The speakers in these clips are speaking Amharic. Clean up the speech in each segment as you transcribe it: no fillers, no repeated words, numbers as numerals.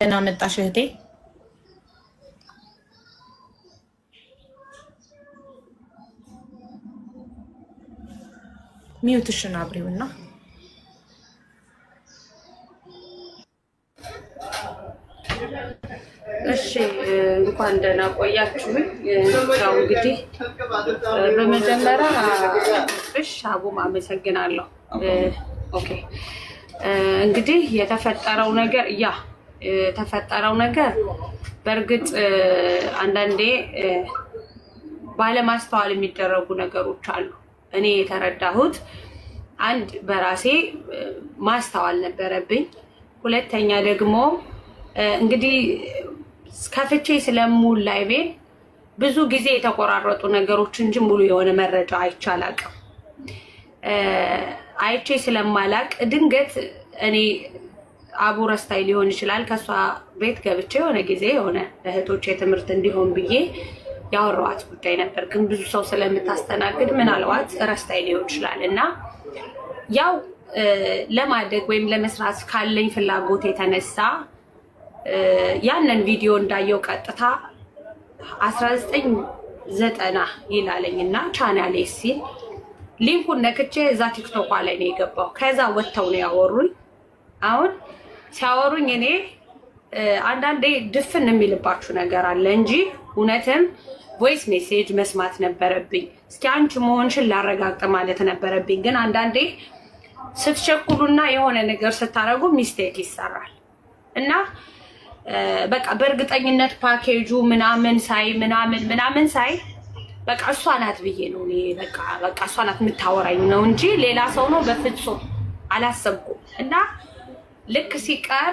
أنا متعشهتي ميوت الشنابري ونا እሺ እንኳን ደህና ቆያችሁ ያው እንግዲህ በመጀመሪያ እሺ አቡም አመሰግናለሁ ኦኬ እንግዲህ የተፈጠረው ነገር በርግጥ አንዳንዴ ባለማስተዋል የሚደረጉ ነገሮች አሉ እኔ የተረዳሁት አንድ በራሴ ማስተዋል ነበረብኝ ሁለተኛ ደግሞ እንግዲህ ከፍቼ ስለሙሉ ላይቬ ብዙ ጊዜ የተቆራረጡ ነገሮች እንጂ ሙሉ የሆነ መረጃ አይቻላልም አይቼ ስለማላቅ ድንገት እኔ አቡረስታይ ሊሆን ይችላል ከሷ ቤት ገብቼ የሆነ ጊዜ የሆነ እህቶቼ ትምርት እንዲሆን ብዬ ያወራዋት ጉዳይ ነበር ግን ብዙ ሰው ስለምታስተናግድ ምናልባት ረስታይ ሊሆን ይችላልና ያው ለማደግ ወይም ለመስራት ካለኝ ፍላጎት የተነሳ ያንን ቪዲዮ እንዳየው ቀጥታ 1990 ይላለኝና ቻናሌ ሲል ሊንኩን ነክቼ እዛ ቲክቶክ ላይ ነው የገባው ከዛ ወጣው ነው ያወሩኝ አሁን ሲያወሩኝ እኔ አንዳንዴ ድፍን የሚልባችሁ ነገር አለ እንጂ እውነትም ቮይስ ሜሴጅ መስማት ነበረብኝ እስኪ አንቺ መሆንሽን ላረጋግጥ ማለት ነበረብኝ ግን አንዳንዴ ስትቸኩሉና የሆነ ነገር ስታረጉ ሚስቴክ ይሰራል እና በቃ በእርግጠኝነት ፓኬጁ ምናምን ሳይ በቃ እሷ ናት ብዬ ነው እኔ በቃ እሷ ናት የምታወራኝ ነው እንጂ ሌላ ሰው ነው በፍጹም አላሰብኩም እና ልክ ሲቀር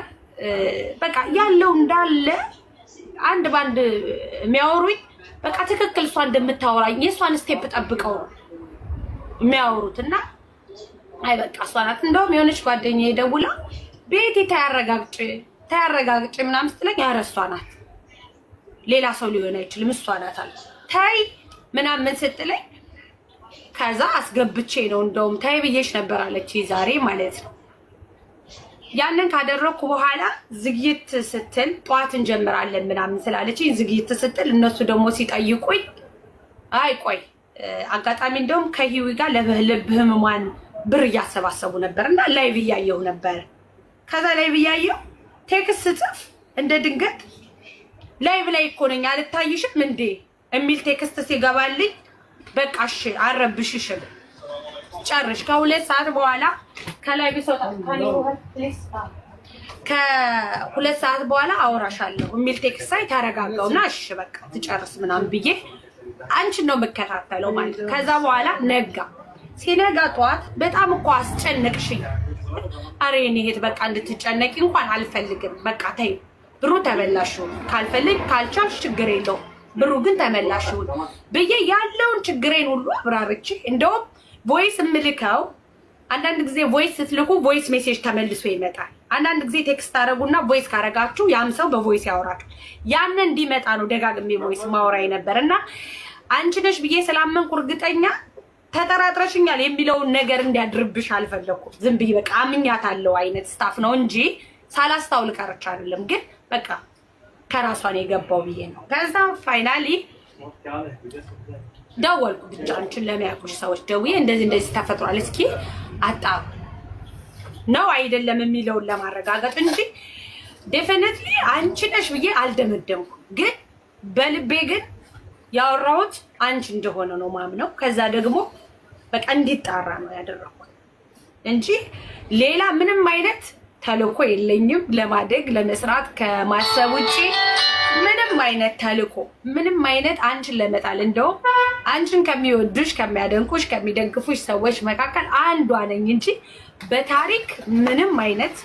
በቃ ያለው እንዳለ አንድ ባንድ የሚያወሩኝ በቃ ትክክል እሷ እንደምታወራኝ የሷን ስቴፕ ጠብቀው የሚያወሩትና አይ በቃ እሷ ናት እንደውም የሆነች ጓደኛዬ ደውላ ቤቴ ታያረጋግጭ ምናምን ስትለኝ ያረሷ ናት ሌላ ሰው ሊሆን አይችልም እሷ ናት አለ ታይ ምናምን ስትለኝ ከዛ አስገብቼ ነው እንደውም ታይ ብዬሽ ነበር አለች ዛሬ ማለት ነው ያንን ካደረኩ በኋላ ዝግይት ስትል ጧት እንጀምራለን ምናምን ስላለች ዝግይት ስትል እነሱ ደግሞ ሲጠይቁኝ አይ ቆይ አጋጣሚ እንደውም ከሂዊ ጋር ለበህልብህም ማን ብር ያሰባሰቡ ነበርና ላይቭ ያየው ነበር ከዛ ላይቭ ያየው ቴክስት ጽፍ እንደ ድንገት ላይቭ ላይ እኮ ነኝ አልታይሽም እንዴ የሚል ቴክስት ሲገባልኝ በቃ እሺ አረብሽሽም ጨርሽ ከሁለት ሰዓት በኋላ ከላይቭ ሰው ከሁለት ሰዓት በኋላ አውራሻለሁ የሚል ቴክስት ሳይ ታረጋጋውና እሺ በቃ ትጨርስ ምናምን ብዬ አንቺን ነው መከታተለው ማለት ከዛ በኋላ ነጋ ሲነጋ ጧት በጣም እኮ አስጨነቅሽኝ አሬኔ ሄት በቃ እንድትጨነቂ እንኳን አልፈልግም በቃ ተይ ብሩ ተበላሽው ካልፈልግ ካልቻልሽ ችግር የለው ብሩ ግን ተመላሽው በየ ያለውን ችግሬን ሁሉ አብራርቼ እንደውም ቮይስ ምልካው አንዳንድ ጊዜ ቮይስ ስትልኩ ቮይስ ሜሴጅ ተመልሶ ይመጣል አንዳንድ ጊዜ ቴክስት አረጉና ቮይስ ካረጋችሁ ያም ሰው በቮይስ ያወራችሁ ያን እንዲመጣ ነው ደጋግሜ ቮይስ ማውራይ ነበርና አንቺ ነሽ ብዬ ስላመንኩ እርግጠኛ ተጠራጥረሽኛል የሚለውን ነገር እንዲያድርብሽ አልፈለኩም ዝም ብዬ በቃ አምኛታለሁ አይነት ስታፍ ነው እንጂ ሳላስታውል ቀርቻ አይደለም ግን በቃ ከራሷን የገባው ብዬ ነው ከዛ ፋይናሊ ደወልኩ ብቻ አንቺን ለሚያውቁሽ ሰዎች ደውዬ እንደዚህ ተፈጥሯል እስኪ አጣሩ ነው አይደለም የሚለውን ለማረጋገጥ እንጂ ዴፊኒትሊ አንቺ ነሽ ብዬ አልደመደምኩ ግን በልቤ ግን ያወራሁት አንቺ እንደሆነ ነው ማምነው ከዛ ደግሞ በቃ እንዲጣራ ነው ያደረኩት እንጂ ሌላ ምንም አይነት ተልኮ የለኝም ለማደግ ለመስራት ከማሰብ ውጪ ምንም አይነት ተልኮ ምንም አይነት አንቺን ለመጣል እንደው አንቺን ከሚወዱሽ ከሚያደንቁሽ ከሚደግፉሽ ሰዎች መካከል አንዷ ነኝ እንጂ በታሪክ ምንም አይነት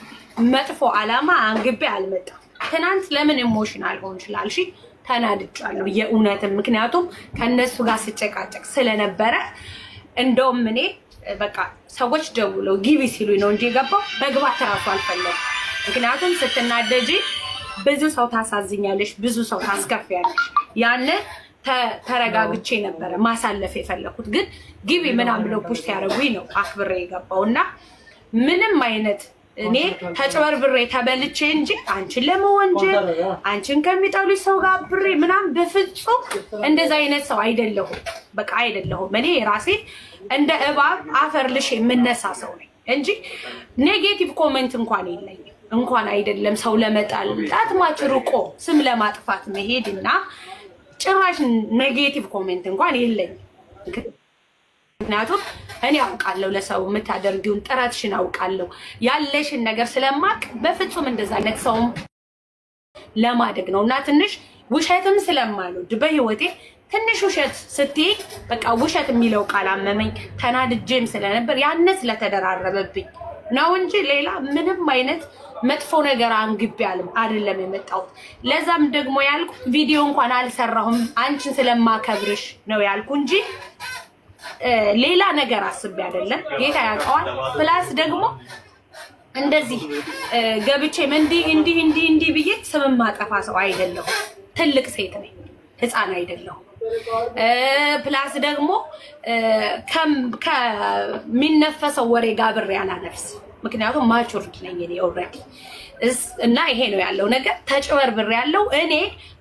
መጥፎ አላማ አንግቤ አልመጣም ትናንት ለምን ኢሞሽናል ሆን ይችላል እሺ ተናድጫለሁ የኡነትም ምክንያቱም ከነሱ ጋር ሲጨቃጨቅ ስለነበረ እንደውም እኔ በቃ ሰዎች ደውለው ጊቢ ሲሉኝ ነው እንጂ ገባው መግባት ራሱ አልፈለኩም ምክንያቱም ስትናደጂ ብዙ ሰው ታሳዝኛለሽ ብዙ ሰው ታስከፊያለሽ ያነ ተረጋግቼ ነበር ማሳለፍ የፈለኩት ግን ጊቢ ምናምን ብለው ፑሽ ያረጉኝ ነው አክብሬ የገባውና ምንም አይነት እኔ ተጭበርብሬ ተበልቼ እንጂ አንቺን ለመወንጀል አንቺን ከሚጠሉኝ ሰው ጋር ብሬ ምናምን በፍጹም እንደዛ አይነት ሰው አይደለሁም። በቃ አይደለሁም። እኔ ራሴ እንደ እባብ አፈር ልሽ የምነሳ ሰው ነኝ እንጂ ኔጌቲቭ ኮሜንት እንኳን የለኝም። እንኳን አይደለም ሰው ለመጣል ጣትማች ርቆ ስም ለማጥፋት መሄድና ጭራሽ ኔጌቲቭ ኮሜንት እንኳን የለኝም። ምክንያቱም እኔ አውቃለሁ ለሰው የምታደርጊውን ጥረትሽን አውቃለሁ ያለሽን ነገር ስለማቅ በፍጹም እንደዛ አይነት ሰው ለማደግ ነውና ትንሽ ውሸትም ስለማልወድ በህይወቴ ትንሽ ውሸት ስትይ በቃ ውሸት የሚለው ቃል አመመኝ ተናድጄም ስለነበር ያነ ስለተደራረበብኝ ነው እንጂ ሌላ ምንም አይነት መጥፎ ነገር አንግቤ አይደለም የመጣሁት። ለዛም ደግሞ ያልኩት ቪዲዮ እንኳን አልሰራሁም አንቺን ስለማከብርሽ ነው ያልኩ እንጂ ሌላ ነገር አስቤ አይደለም። ጌታ ያውቀዋል። ፕላስ ደግሞ እንደዚህ ገብቼ እንዲህ ብዬ ስም ማጠፋ ሰው አይደለሁም። ትልቅ ሴት ነኝ፣ ህፃን አይደለሁም። ፕላስ ደግሞ ከሚነፈሰው ወሬ ጋር ብሬ አላነፍስ። ምክንያቱም ማቹርድ ነኝ እኔ ኦልሬዲ እና ይሄ ነው ያለው ነገር። ተጭበርብሬ ያለው እኔ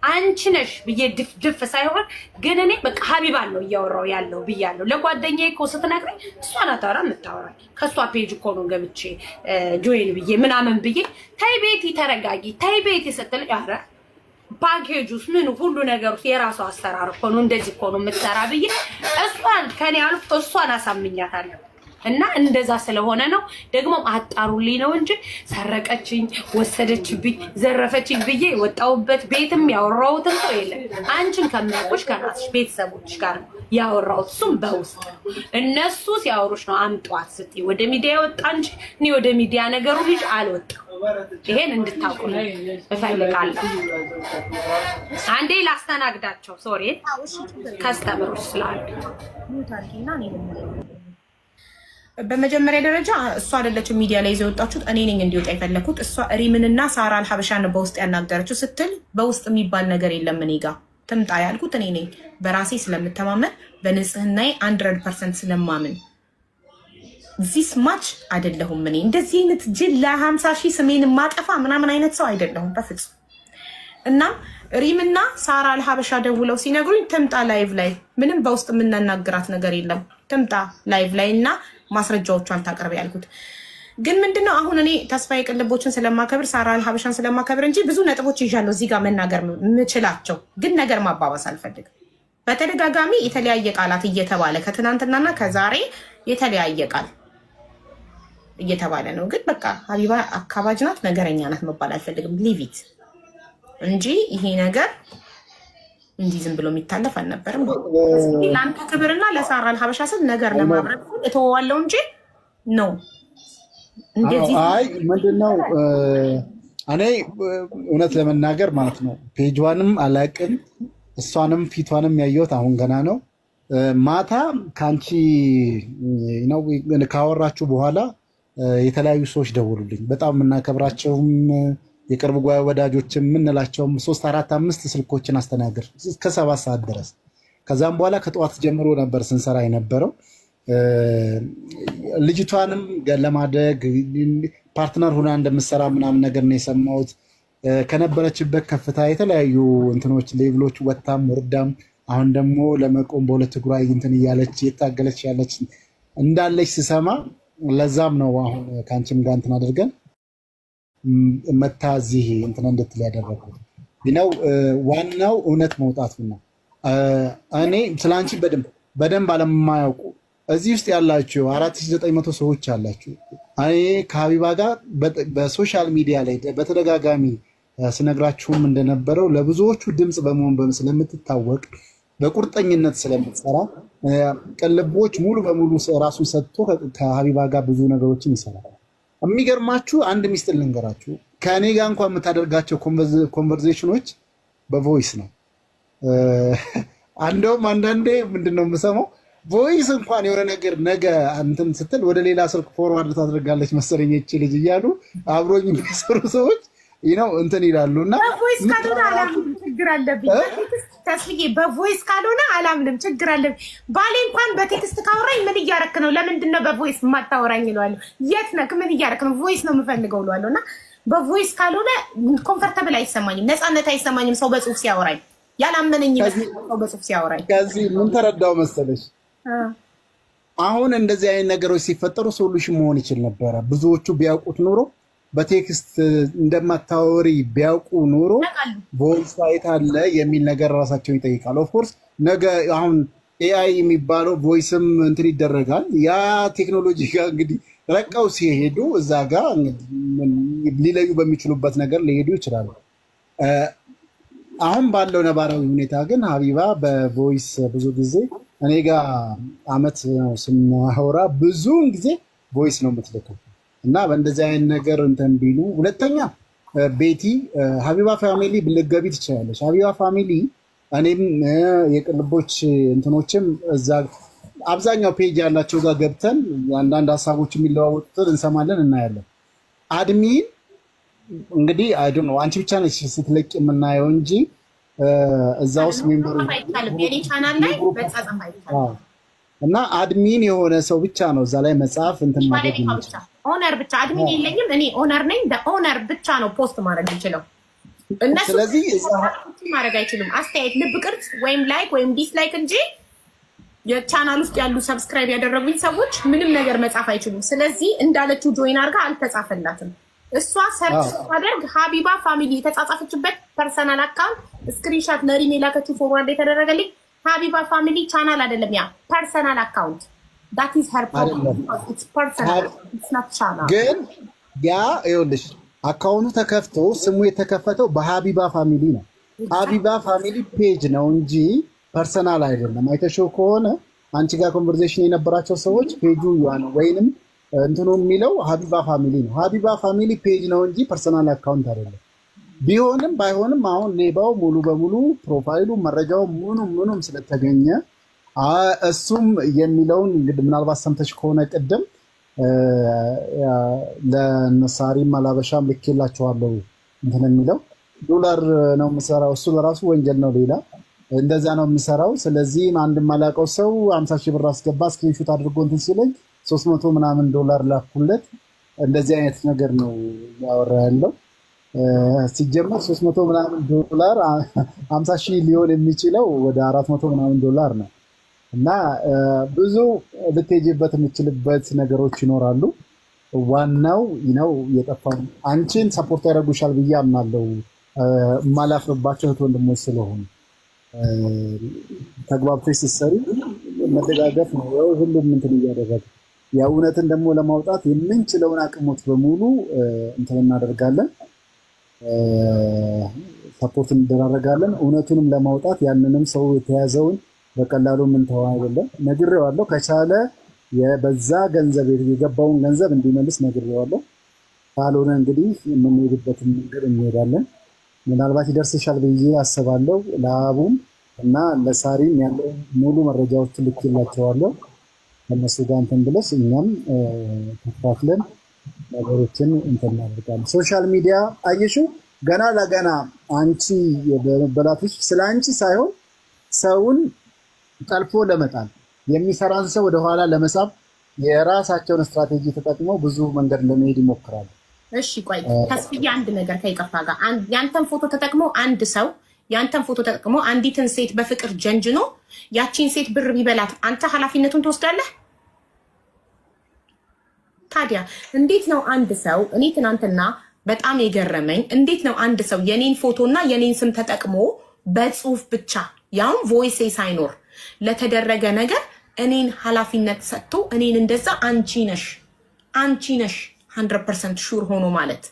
አንቺ ነሽ ብዬ ድፍ ሳይሆን ግን እኔ በቃ ሀቢባን ነው እያወራው ያለው ብያለሁ። ለጓደኛዬ እኮ ስትነግረኝ እሷን አታወራ የምታወራኝ ከሷ ፔጅ እኮ ነው ገብቼ ጆይን ብዬ ምናምን ብዬ ታይ ቤቲ ተረጋጊ ታይ ቤቲ ስትል ያረ ፓኬጁስ ምን ሁሉ ነገር የራሱ አሰራር እኮ ነው እንደዚህ እኮ ነው የምትሰራ ብዬ እሷን ከኔ አልፎ እሷን አሳምኛታለሁ። እና እንደዛ ስለሆነ ነው ደግሞ አጣሩልኝ ነው እንጂ ሰረቀችኝ ወሰደችብኝ ዘረፈችኝ ብዬ ወጣውበት ቤትም ያወራውት ሰው የለም። አንቺን ከመቆሽ ከራስሽ ቤተሰቦች ጋር ያወራውት ሱም በውስጥ እነሱ ሲያወሩሽ ነው አምጧት ስትይ ወደ ሚዲያ ወጣ እንጂ እኔ ወደ ሚዲያ ነገሩ ልጅ አልወጣም። ይሄን እንድታውቁ እፈልጋለሁ። አንዴ ላስተናግዳቸው ሶሪ ካስተመሮች ስላሉ በመጀመሪያ ደረጃ እሷ አይደለችም ሚዲያ ላይ ይዘውጣችሁት እኔ ነኝ እንዲወጣ የፈለኩት። እሷ ሪምንና ሳራ አልሐበሻን በውስጥ ያናገረችው ስትል በውስጥ የሚባል ነገር የለም እኔ ጋር ትምጣ ያልኩት እኔ ነኝ። በራሴ ስለምተማመን በንጽህናዬ 100% ስለማምን this much አይደለሁም። እኔ እንደዚህ አይነት ጅል ለ50,000 ስሜን ማጠፋ ምናምን አይነት ሰው አይደለሁም በፍጹም። እና ሪምና ሳራ አልሐበሻ ደውለው ሲነግሩኝ ትምጣ ላይቭ ላይ ምንም በውስጥ የምናናግራት ነገር የለም ትምጣ ላይቭ ላይ እና ማስረጃዎቿን ታቀርብ ያልኩት። ግን ምንድነው አሁን እኔ ተስፋዬ ቅልቦችን ስለማከብር ሳራ አልሐበሻን ስለማከብር እንጂ ብዙ ነጥቦች ይዣለሁ እዚህ ጋር መናገር ምችላቸው ግን ነገር ማባባስ አልፈልግም። በተደጋጋሚ የተለያየ ቃላት እየተባለ ከትናንትናና ከዛሬ የተለያየ ቃል እየተባለ ነው። ግን በቃ ሀቢባ አካባጅ ናት ነገረኛ ናት መባል አልፈልግም ሊቪት እንጂ ይሄ ነገር እንዲህ ዝም ብሎ የሚታለፍ አልነበረም። ለአንተ ክብርና ለሳራ አልሐበሻ ስል ነገር ለማብረድ እተወዋለሁ እንጂ ነው እንደዚህ አይ ምንድነው እኔ እውነት ለመናገር ማለት ነው ፔጅዋንም አላቅም እሷንም ፊቷንም ያየሁት አሁን ገና ነው። ማታ ካንቺ ነው ካወራችሁ በኋላ የተለያዩ ሰዎች ደውሉልኝ በጣም እናከብራቸውም የቅርብ ወዳጆችም ምንላቸውም 3 4 5 ስልኮችን አስተናገር እስከ 7 ሰዓት ድረስ። ከዛም በኋላ ከጧት ጀምሮ ነበር ስንሰራ የነበረው። ልጅቷንም ለማደግ ፓርትነር ሆና እንደምትሰራ ምናምን ነገር ነው የሰማሁት። ከነበረችበት ከፍታ የተለያዩ እንትኖች ሌቭሎች ወጣም ወርዳም አሁን ደግሞ ለመቆም በሁለት እግሯ እንትን እያለች የታገለች ያለች እንዳለች ሲሰማ ለዛም ነው አሁን ካንቺም ጋር እንትን አድርገን መታዚህ እንትን እንድትል ያደረኩት ነው። ዋናው እውነት መውጣቱ ነው። እኔ ስላንቺ በደንብ አለማያውቁ እዚህ ውስጥ ያላችሁ 4900 ሰዎች አላችሁ። እኔ ከሀቢባ ጋር በሶሻል ሚዲያ ላይ በተደጋጋሚ ስነግራችሁም እንደነበረው ለብዙዎቹ ድምጽ በመሆን ስለምትታወቅ በቁርጠኝነት ስለምትሰራ ቅልቦች ሙሉ በሙሉ ራሱን ሰጥቶ ከሀቢባ ጋር ብዙ ነገሮችን ይሰራል። የሚገርማችሁ አንድ ሚስጥር ልንገራችሁ ከኔ ጋር እንኳን የምታደርጋቸው ኮንቨርሴሽኖች በቮይስ ነው። አንዳንዴ ምንድነው የምሰማው ቮይስ እንኳን የሆነ ነገር ነገ እንትን ስትል ወደ ሌላ ስልክ ፎርዋርድ ታደርጋለች መሰለኝ እቺ ልጅ እያሉ አብሮኝ የሚሰሩ ሰዎች እንትን ይላሉና ቮይስ ካደረጋሉ ችግር አለብኝ ተስፍዬ በቮይስ ካልሆነ አላምንም። ችግር አለ። ባሌ እንኳን በቴክስት ካወራኝ ምን እያረክ ነው? ለምንድን ነው በቮይስ የማታወራኝ እለዋለሁ። የት ነህ? ምን እያረክ ነው? ቮይስ ነው የምፈልገው እለዋለሁ። እና በቮይስ ካልሆነ ኮምፈርተብል አይሰማኝም፣ ነፃነት አይሰማኝም። ሰው በጽሁፍ ሲያወራኝ ያላመነኝ ሰው በጽሁፍ ሲያወራኝ። ከዚህ ምን ተረዳው መሰለሽ? አሁን እንደዚህ አይነት ነገሮች ሲፈጠሩ ሶሉሽን መሆን ይችል ነበረ። ብዙዎቹ ቢያውቁት ኖሮ በቴክስት እንደማታወሪ ቢያውቁ ኖሮ ቮይስ ሳይት አለ የሚል ነገር ራሳቸው ይጠይቃል። ኦፍ ኮርስ ነገ አሁን ኤአይ የሚባለው ቮይስም እንትን ይደረጋል። ያ ቴክኖሎጂ ጋር እንግዲህ ረቀው ሲሄዱ እዛ ጋር ሊለዩ በሚችሉበት ነገር ሊሄዱ ይችላሉ። አሁን ባለው ነባራዊ ሁኔታ ግን ሀቢባ በቮይስ ብዙ ጊዜ እኔ ጋር አመት ነው ስናወራ ብዙውን ጊዜ ቮይስ ነው የምትልከው እና በእንደዚህ አይነት ነገር እንትን ቢሉ። ሁለተኛ ቤቲ ሀቢባ ፋሚሊ ልትገቢ ትችላለች። ሀቢባ ፋሚሊ እኔም የቅልቦች እንትኖችም እዛ አብዛኛው ፔጅ ያላቸው ጋር ገብተን አንዳንድ ሀሳቦች የሚለዋወጡትን እንሰማለን እናያለን። አድሚን እንግዲህ አይ ዶንት ኖ አንቺ ብቻ ነሽ ስትለቅ የምናየው እንጂ እዛ ውስጥ ሜምበሩ እና አድሚን የሆነ ሰው ብቻ ነው እዛ ላይ መጽሐፍ እንትን ማድረግ የሚችለው። ኦነር ብቻ አድሚን የለኝም እኔ ኦነር ነኝ። ኦነር ብቻ ነው ፖስት ማድረግ የሚችለው። እነሱ ስለዚህ ማድረግ አይችሉም። አስተያየት፣ ልብ ቅርጽ ወይም ላይክ ወይም ዲስላይክ እንጂ የቻናል ውስጥ ያሉ ሰብስክራይብ ያደረጉኝ ሰዎች ምንም ነገር መጻፍ አይችሉም። ስለዚህ እንዳለችው ጆይን አድርጋ አልተጻፈላትም። እሷ ሰርች ስታደርግ ሀቢባ ፋሚሊ የተጻጻፈችበት ፐርሰናል አካውንት ስክሪንሾት ለሪሜ ላከችው ፎርዋርድ የተደረገልኝ ሀቢባ ፋሚሊ ቻናል አይደለም፣ ያ ፐርሰናል አካውንት that is her problem. It's personal, it's not channel. ግን ያ ይኸውልሽ አካውንቱ ተከፍቶ ስሙ የተከፈተው በሀቢባ ፋሚሊ ነው። ሀቢባ ፋሚሊ ፔጅ ነው እንጂ ፐርሰናል አይደለም። አይተሽው ከሆነ አንቺ ጋር ኮንቨርሴሽን የነበራቸው ሰዎች ፔጁ ያ ነው ወይንም እንትኑ የሚለው ሀቢባ ፋሚሊ ነው። ሀቢባ ፋሚሊ ፔጅ ነው እንጂ ፐርሰናል አካውንት አይደለም። ቢሆንም ባይሆንም አሁን ሌባው ሙሉ በሙሉ ፕሮፋይሉ መረጃው ምኑም ስለተገኘ እሱም የሚለውን እንግዲህ ምናልባት ሰምተሽ ከሆነ ቅድም ለነሳሪ ማላበሻም ልኬላቸዋለሁ እንትን የሚለው ዶላር ነው የምሰራው። እሱ ለራሱ ወንጀል ነው፣ ሌላ እንደዛ ነው የምሰራው። ስለዚህ አንድ ማላቀው ሰው 50,000 ብር አስገባ ስክሪንሾት አድርጎ እንትን ሲለኝ 300 ምናምን ዶላር ላኩለት። እንደዚህ አይነት ነገር ነው ያወራ ያለው። ሲጀመር 300 ምናምን ዶላር 50,000 ሊሆን የሚችለው ወደ 400 ምናምን ዶላር ነው። እና ብዙ ልትሄጂበት የምችልበት ነገሮች ይኖራሉ። ዋናው ነው የጠፋው አንቺን ሰፖርት ያደርጉሻል ብዬ አምናለሁ። ማላፍርባቸው እህት ወንድሞች ስለሆኑ ተግባብተሽ ስትሰሪ መደጋገፍ ነው። ያው ሁሉም እንትን እያደረገ ያው እውነትን ደግሞ ለማውጣት የምንችለውን አቅሞት በሙሉ እንትን እናደርጋለን፣ ሰፖርት እንደራረጋለን። እውነቱንም ለማውጣት ያንንም ሰው የተያዘውን በቀላሉ ምን ተው አይደለም ነግሬዋለሁ። ከቻለ በዛ ገንዘብ የገባውን ገንዘብ እንዲመልስ ነግሬዋለሁ። ካልሆነ እንግዲህ የምንሄድበትን መንገድ እንሄዳለን። ምናልባት ይደርስሻል ብዬ አስባለሁ። ለአቡም እና ለሳሪም ያለው ሙሉ መረጃዎችን ልኬላቸዋለሁ። እነሱ ጋር እንትን ብለሽ እኛም ተከታትለን ነገሮችን እንትን እናደርጋለን። ሶሻል ሚዲያ አየሽው ገና ለገና አንቺ በመበላትሽ ስለ አንቺ ሳይሆን ሰውን ጠልፎ ለመጣል የሚሰራን ሰው ወደኋላ ለመሳብ የራሳቸውን ስትራቴጂ ተጠቅመው ብዙ መንገድ ለመሄድ ይሞክራሉ። እሺ ቆይ ተስፍዬ አንድ ነገር ከይቅርታ ጋር ያንተን ፎቶ ተጠቅሞ አንድ ሰው ያንተን ፎቶ ተጠቅሞ አንዲትን ሴት በፍቅር ጀንጅኖ ያቺን ሴት ብር ቢበላት አንተ ኃላፊነቱን ትወስዳለህ? ታዲያ እንዴት ነው አንድ ሰው እኔ ትናንትና በጣም የገረመኝ እንዴት ነው አንድ ሰው የኔን ፎቶና የኔን ስም ተጠቅሞ በጽሁፍ ብቻ ያውም ቮይስ ሳይኖር ለተደረገ ነገር እኔን ኃላፊነት ሰጥቶ እኔን እንደዛ አንቺ ነሽ 100% ሹር ሆኖ ማለት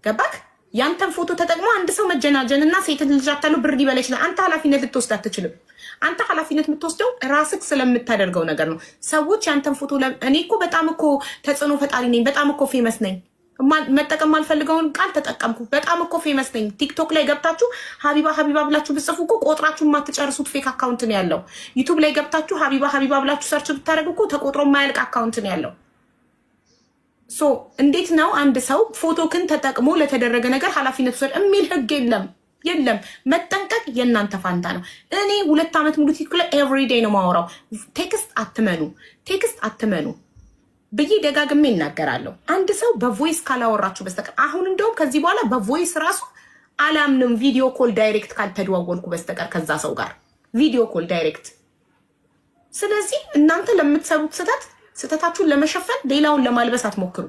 ገባክ? ያንተን ፎቶ ተጠቅሞ አንድ ሰው መጀናጀንና ሴት ልጅ አታሉ ብር ሊበላ ይችላል። አንተ ኃላፊነት ልትወስድ አትችልም። አንተ ኃላፊነት የምትወስደው ራስክ ስለምታደርገው ነገር ነው። ሰዎች ያንተን ፎቶ እኔ እኮ በጣም እኮ ተጽዕኖ ፈጣሪ ነኝ፣ በጣም እኮ ፌመስ ነኝ፣ መጠቀም አልፈልገውን ቃል ተጠቀምኩ፣ በጣም እኮ ፌመስ ነኝ። ቲክቶክ ላይ ገብታችሁ ሀቢባ ብላችሁ ብጽፉ እኮ ቆጥራችሁ የማትጨርሱት ፌክ አካውንት ነው ያለው። ዩቲዩብ ላይ ገብታችሁ ሀቢባ ብላችሁ ሰርች ብታደርጉ እኮ ተቆጥሮ የማያልቅ አካውንት ነው ያለው። እንዴት ነው አንድ ሰው ፎቶክን ተጠቅሞ ለተደረገ ነገር ኃላፊነት ወሰድ የሚል ህግ የለም። የለም መጠንቀቅ የእናንተ ፋንታ ነው። እኔ 2 ዓመት ሙሉ ቲክቶክ ኤቭሪ ዴይ ነው ማወራው። ቴክስት አትመኑ ብዬ ደጋግሜ እናገራለሁ። አንድ ሰው በቮይስ ካላወራችሁ በስተቀር አሁን እንደውም ከዚህ በኋላ በቮይስ ራሱ አላምንም ቪዲዮ ኮል ዳይሬክት ካልተደዋወልኩ በስተቀር ከዛ ሰው ጋር ቪዲዮ ኮል ዳይሬክት። ስለዚህ እናንተ ለምትሰሩት ስህተታችሁን ለመሸፈን ሌላውን ለማልበስ አትሞክሩ።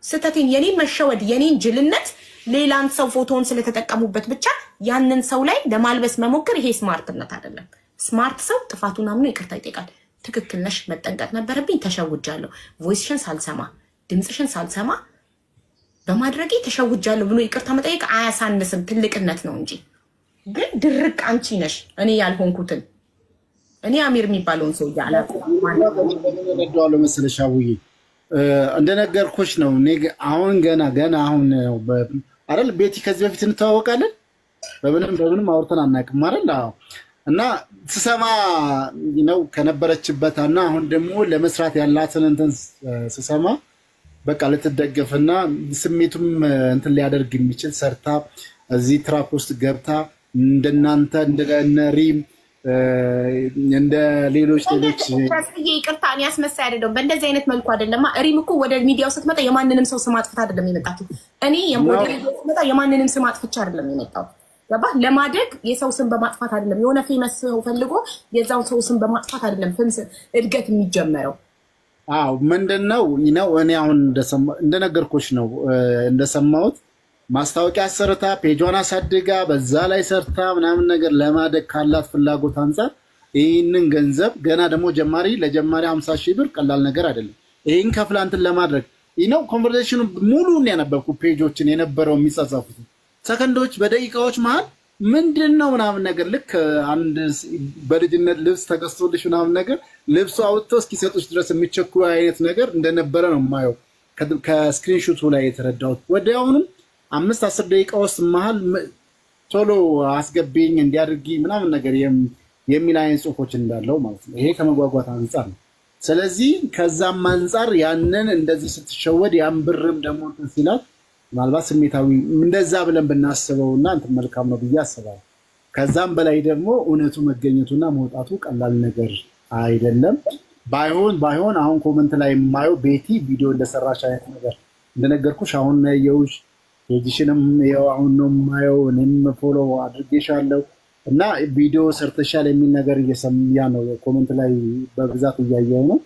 ስህተቴን የኔን መሸወድ የኔን ጅልነት ሌላን ሰው ፎቶውን ስለተጠቀሙበት ብቻ ያንን ሰው ላይ ለማልበስ መሞከር ይሄ ስማርትነት አይደለም። ስማርት ሰው ጥፋቱን አምኖ ይቅርታ ይጠይቃል። ትክክል ነሽ፣ መጠንቀቅ ነበረብኝ፣ ተሸውጃለሁ፣ ቮይስሽን ሳልሰማ ድምፅሽን ሳልሰማ በማድረጌ ተሸውጃለሁ ብሎ ይቅርታ መጠየቅ አያሳንስም፣ ትልቅነት ነው እንጂ። ግን ድርቅ አንቺ ነሽ እኔ ያልሆንኩትን እኔ አሚር የሚባለውን ሰው ያላቁ እንደዋለው መሰለሽ አውዬ እንደነገርኩሽ ነው። አሁን ገና አሁን አይደል ቤቲ ከዚህ በፊት እንተዋወቃለን። በምንም አውርተን አናውቅም አይደል? እና ስሰማ ነው ከነበረችበት እና አሁን ደግሞ ለመስራት ያላትን እንትን ስሰማ በቃ ልትደገፍና ስሜቱም እንትን ሊያደርግ የሚችል ሰርታ እዚህ ትራክ ውስጥ ገብታ እንደናንተ እንደነሪም እንደ ሌሎች ይቅርታ እኔ አስመሳይ አይደለም። በእንደዚህ አይነት መልኩ አይደለም። ሪም እኮ ወደ ሚዲያው ስትመጣ የማንንም ሰው ስም አጥፍታ አይደለም የመጣችው። እኔ ወደ ሚዲያው ስትመጣ የማንንም ስም አጥፍቻ አይደለም የመጣው። ገባ? ለማደግ የሰው ስም በማጥፋት አይደለም። የሆነ ፌመስ ሰው ፈልጎ የዛው ሰው ስም በማጥፋት አይደለም እድገት የሚጀመረው። አዎ ምንድነው እኔ አሁን እንደነገርኩሽ ነው እንደሰማሁት ማስታወቂያ ሰርታ ፔጇን አሳድጋ በዛ ላይ ሰርታ ምናምን ነገር ለማደግ ካላት ፍላጎት አንፃር ይህንን ገንዘብ ገና ደግሞ ለጀማሪ 50,000 ብር ቀላል ነገር አይደለም። ይህን ከፍላንትን ለማድረግ ኮንቨርሴሽኑ ሙሉን ያነበብኩ ፔጆችን የነበረው የሚጻጻፉት ሰከንዶች በደቂቃዎች መሃል ምንድነው ምናምን ነገር ልክ አንድ በልጅነት ልብስ ተገዝቶልሽ ምናምን ነገር ልብሱ አውጥቶ እስኪሰጡሽ ድረስ የሚቸኩ አይነት ነገር እንደነበረ ነው የማየው ከስክሪንሾቱ ላይ የተረዳሁት። ወዲያውንም 5-10 ደቂቃ ውስጥ መሃል ቶሎ አስገቢኝ እንዲያድርጊ ምናምን ነገር የሚል አይነት ጽሁፎች እንዳለው ማለት ነው። ይሄ ከመጓጓት አንፃር ነው። ስለዚህ ከዛም አንፃር ያንን እንደዚህ ስትሸወድ ያን ብርም ደግሞ እንትን ሲላት ምናልባት ስሜታዊ እንደዛ ብለን ብናስበውና እንትን መልካም ነው ብዬ አስባለሁ። ከዛም በላይ ደግሞ እውነቱ መገኘቱና መውጣቱ ቀላል ነገር አይደለም። ባይሆን አሁን ኮመንት ላይ የማየው ቤቲ ቪዲዮ እንደሰራሽ አይነት ነገር እንደነገርኩሽ አሁን ነው ያየሁሽ። ፔጅሽንም አሁን ነው የማየው። እኔም ፎሎ አድርጌሻለሁ እና ቪዲዮ ሰርተሻል የሚል ነገር እየሰማያ ነው ኮመንት ላይ በብዛት እያየሁ ነው።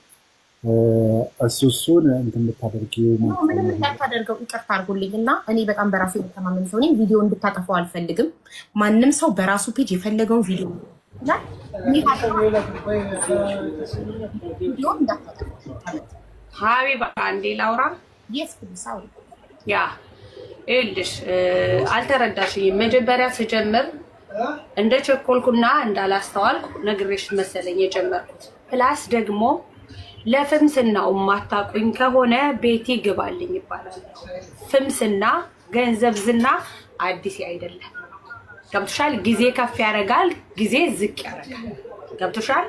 እሱን እንትን ልታደርጊው ነው ምንም እንዳታደርገው ይቅርታ አድርጉልኝና እኔ በጣም በራሴ ተማመን ሰው ነኝ። ቪዲዮ እንድታጠፋው አልፈልግም። ማንም ሰው በራሱ ፔጅ የፈለገውን ቪዲዮ ሀቢባ አንዴ ላውራ። ያ ይኸውልሽ አልተረዳሽኝም። መጀመሪያ ስጀምር እንደ ቸኮልኩና እንዳላስተዋልኩ ነግሬሽ መሰለኝ የጀመርኩት። ፕላስ ደግሞ ለፍምስናው ማታቁኝ ከሆነ ቤቲ ግባልኝ ይባላል። ፍምስና ገንዘብ ዝና አዲስ አይደለም። ገብቶሻል? ጊዜ ከፍ ያደርጋል፣ ጊዜ ዝቅ ያደርጋል። ገብቶሻል?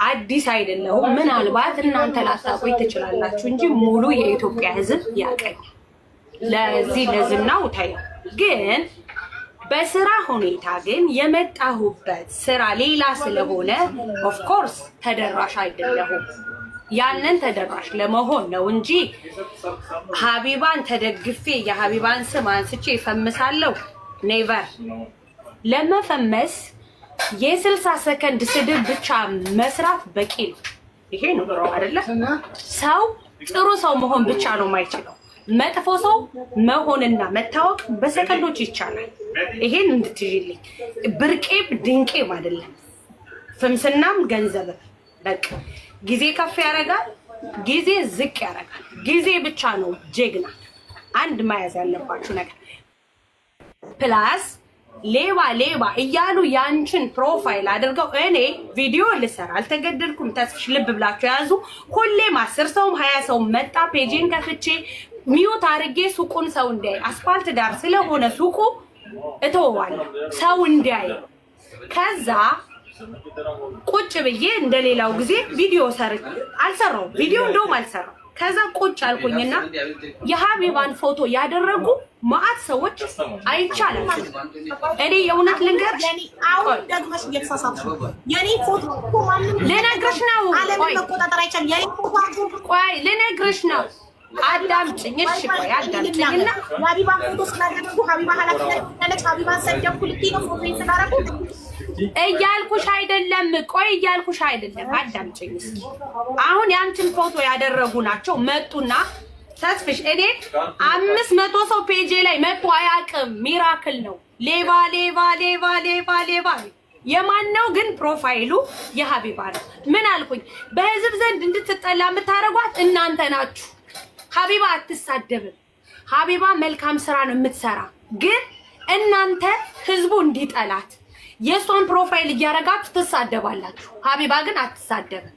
አዲስ አይደለም። ምናልባት እናንተ ላታቁኝ ትችላላችሁ እንጂ ሙሉ የኢትዮጵያ ሕዝብ ያቀኛል። ለዚህ ለዝናው ታየው። ግን በስራ ሁኔታ ግን የመጣሁበት ስራ ሌላ ስለሆነ ኦፍ ኮርስ ተደራሽ አይደለሁም። ያንን ተደራሽ ለመሆን ነው እንጂ ሀቢባን ተደግፌ የሀቢባን ስም አንስቼ ፈምሳለሁ። ኔቨር። ለመፈመስ የ60 ሰከንድ ስድብ ብቻ መስራት በቂ ነው። ይሄ ነው ብሮ አይደለ? ሰው ጥሩ ሰው መሆን ብቻ ነው የማይችለው። መጥፎ ሰው መሆንና መታወቅ በሰከንዶች ይቻላል። ይሄን እንድትይልኝ ብርቄም ድንቄም አይደለም። ፍምስናም ገንዘብ በቃ ጊዜ ከፍ ያደርጋል፣ ጊዜ ዝቅ ያደርጋል። ጊዜ ብቻ ነው ጀግና። አንድ ማያዝ ያለባችሁ ነገር ፕላስ ሌባ እያሉ ያንቺን ፕሮፋይል አድርገው እኔ ቪዲዮ ልሰራ አልተገደልኩም። ተስፍሽ ልብ ብላችሁ ያዙ። ሁሌም 10 ሰውም 20 ሰው መጣ ፔጅን ከፍቼ ሚውት አድርጌ ሱቁን ሰው እንዲያይ አስፋልት ዳር ስለሆነ ሱቁ እተወዋለሁ ሰው እንዲያይ። ከዛ ቁጭ ብዬ እንደሌላው ጊዜ ቪዲዮ አልሰራው። ቪዲዮ እንደውም አልሰራው። ከዛ ቁጭ አልኩኝና የሀቢባን ፎቶ ያደረጉ ማአት ሰዎች አይቻልም። እኔ የእውነት ልንገርሽ አሁን ደግመሽ እየተሳሳትሽ የኔ ፎቶ ማንም ልነግርሽ ነው። ዓለምን መቆጣጠር አይቻልም። የኔ ፎቶ ቆይ ልነግርሽ ነው። አዳምጪኝ እሺ። ቆይ አዳምጪኝና ሀቢባ ፎቶ ስላደረጉ ሀቢባ ኃላፊነት ሀቢባን ሰደብኩ ልትይ ነው ፎቶ ስላደረጉ እያልኩሽ አይደለም። ቆይ እያልኩሽ አይደለም። አዳምጪኝ እስኪ። አሁን ያንቺን ፎቶ ያደረጉ ናቸው መጡና ተስፍሽ እኔ 500 ሰው ፔጄ ላይ መጥቶ አያውቅም። ሚራክል ነው። ሌባ ሌባ ሌባ ሌባ ሌባ የማን ነው ግን ፕሮፋይሉ የሀቢባ ነው። ምን አልኩኝ? በህዝብ ዘንድ እንድትጠላ የምታረጓት እናንተ ናችሁ። ሀቢባ አትሳደብም። ሀቢባ መልካም ስራ ነው የምትሰራ። ግን እናንተ ህዝቡ እንዲጠላት የሷን ፕሮፋይል እያረጋችሁ ትሳደባላችሁ። ሀቢባ ግን አትሳደብም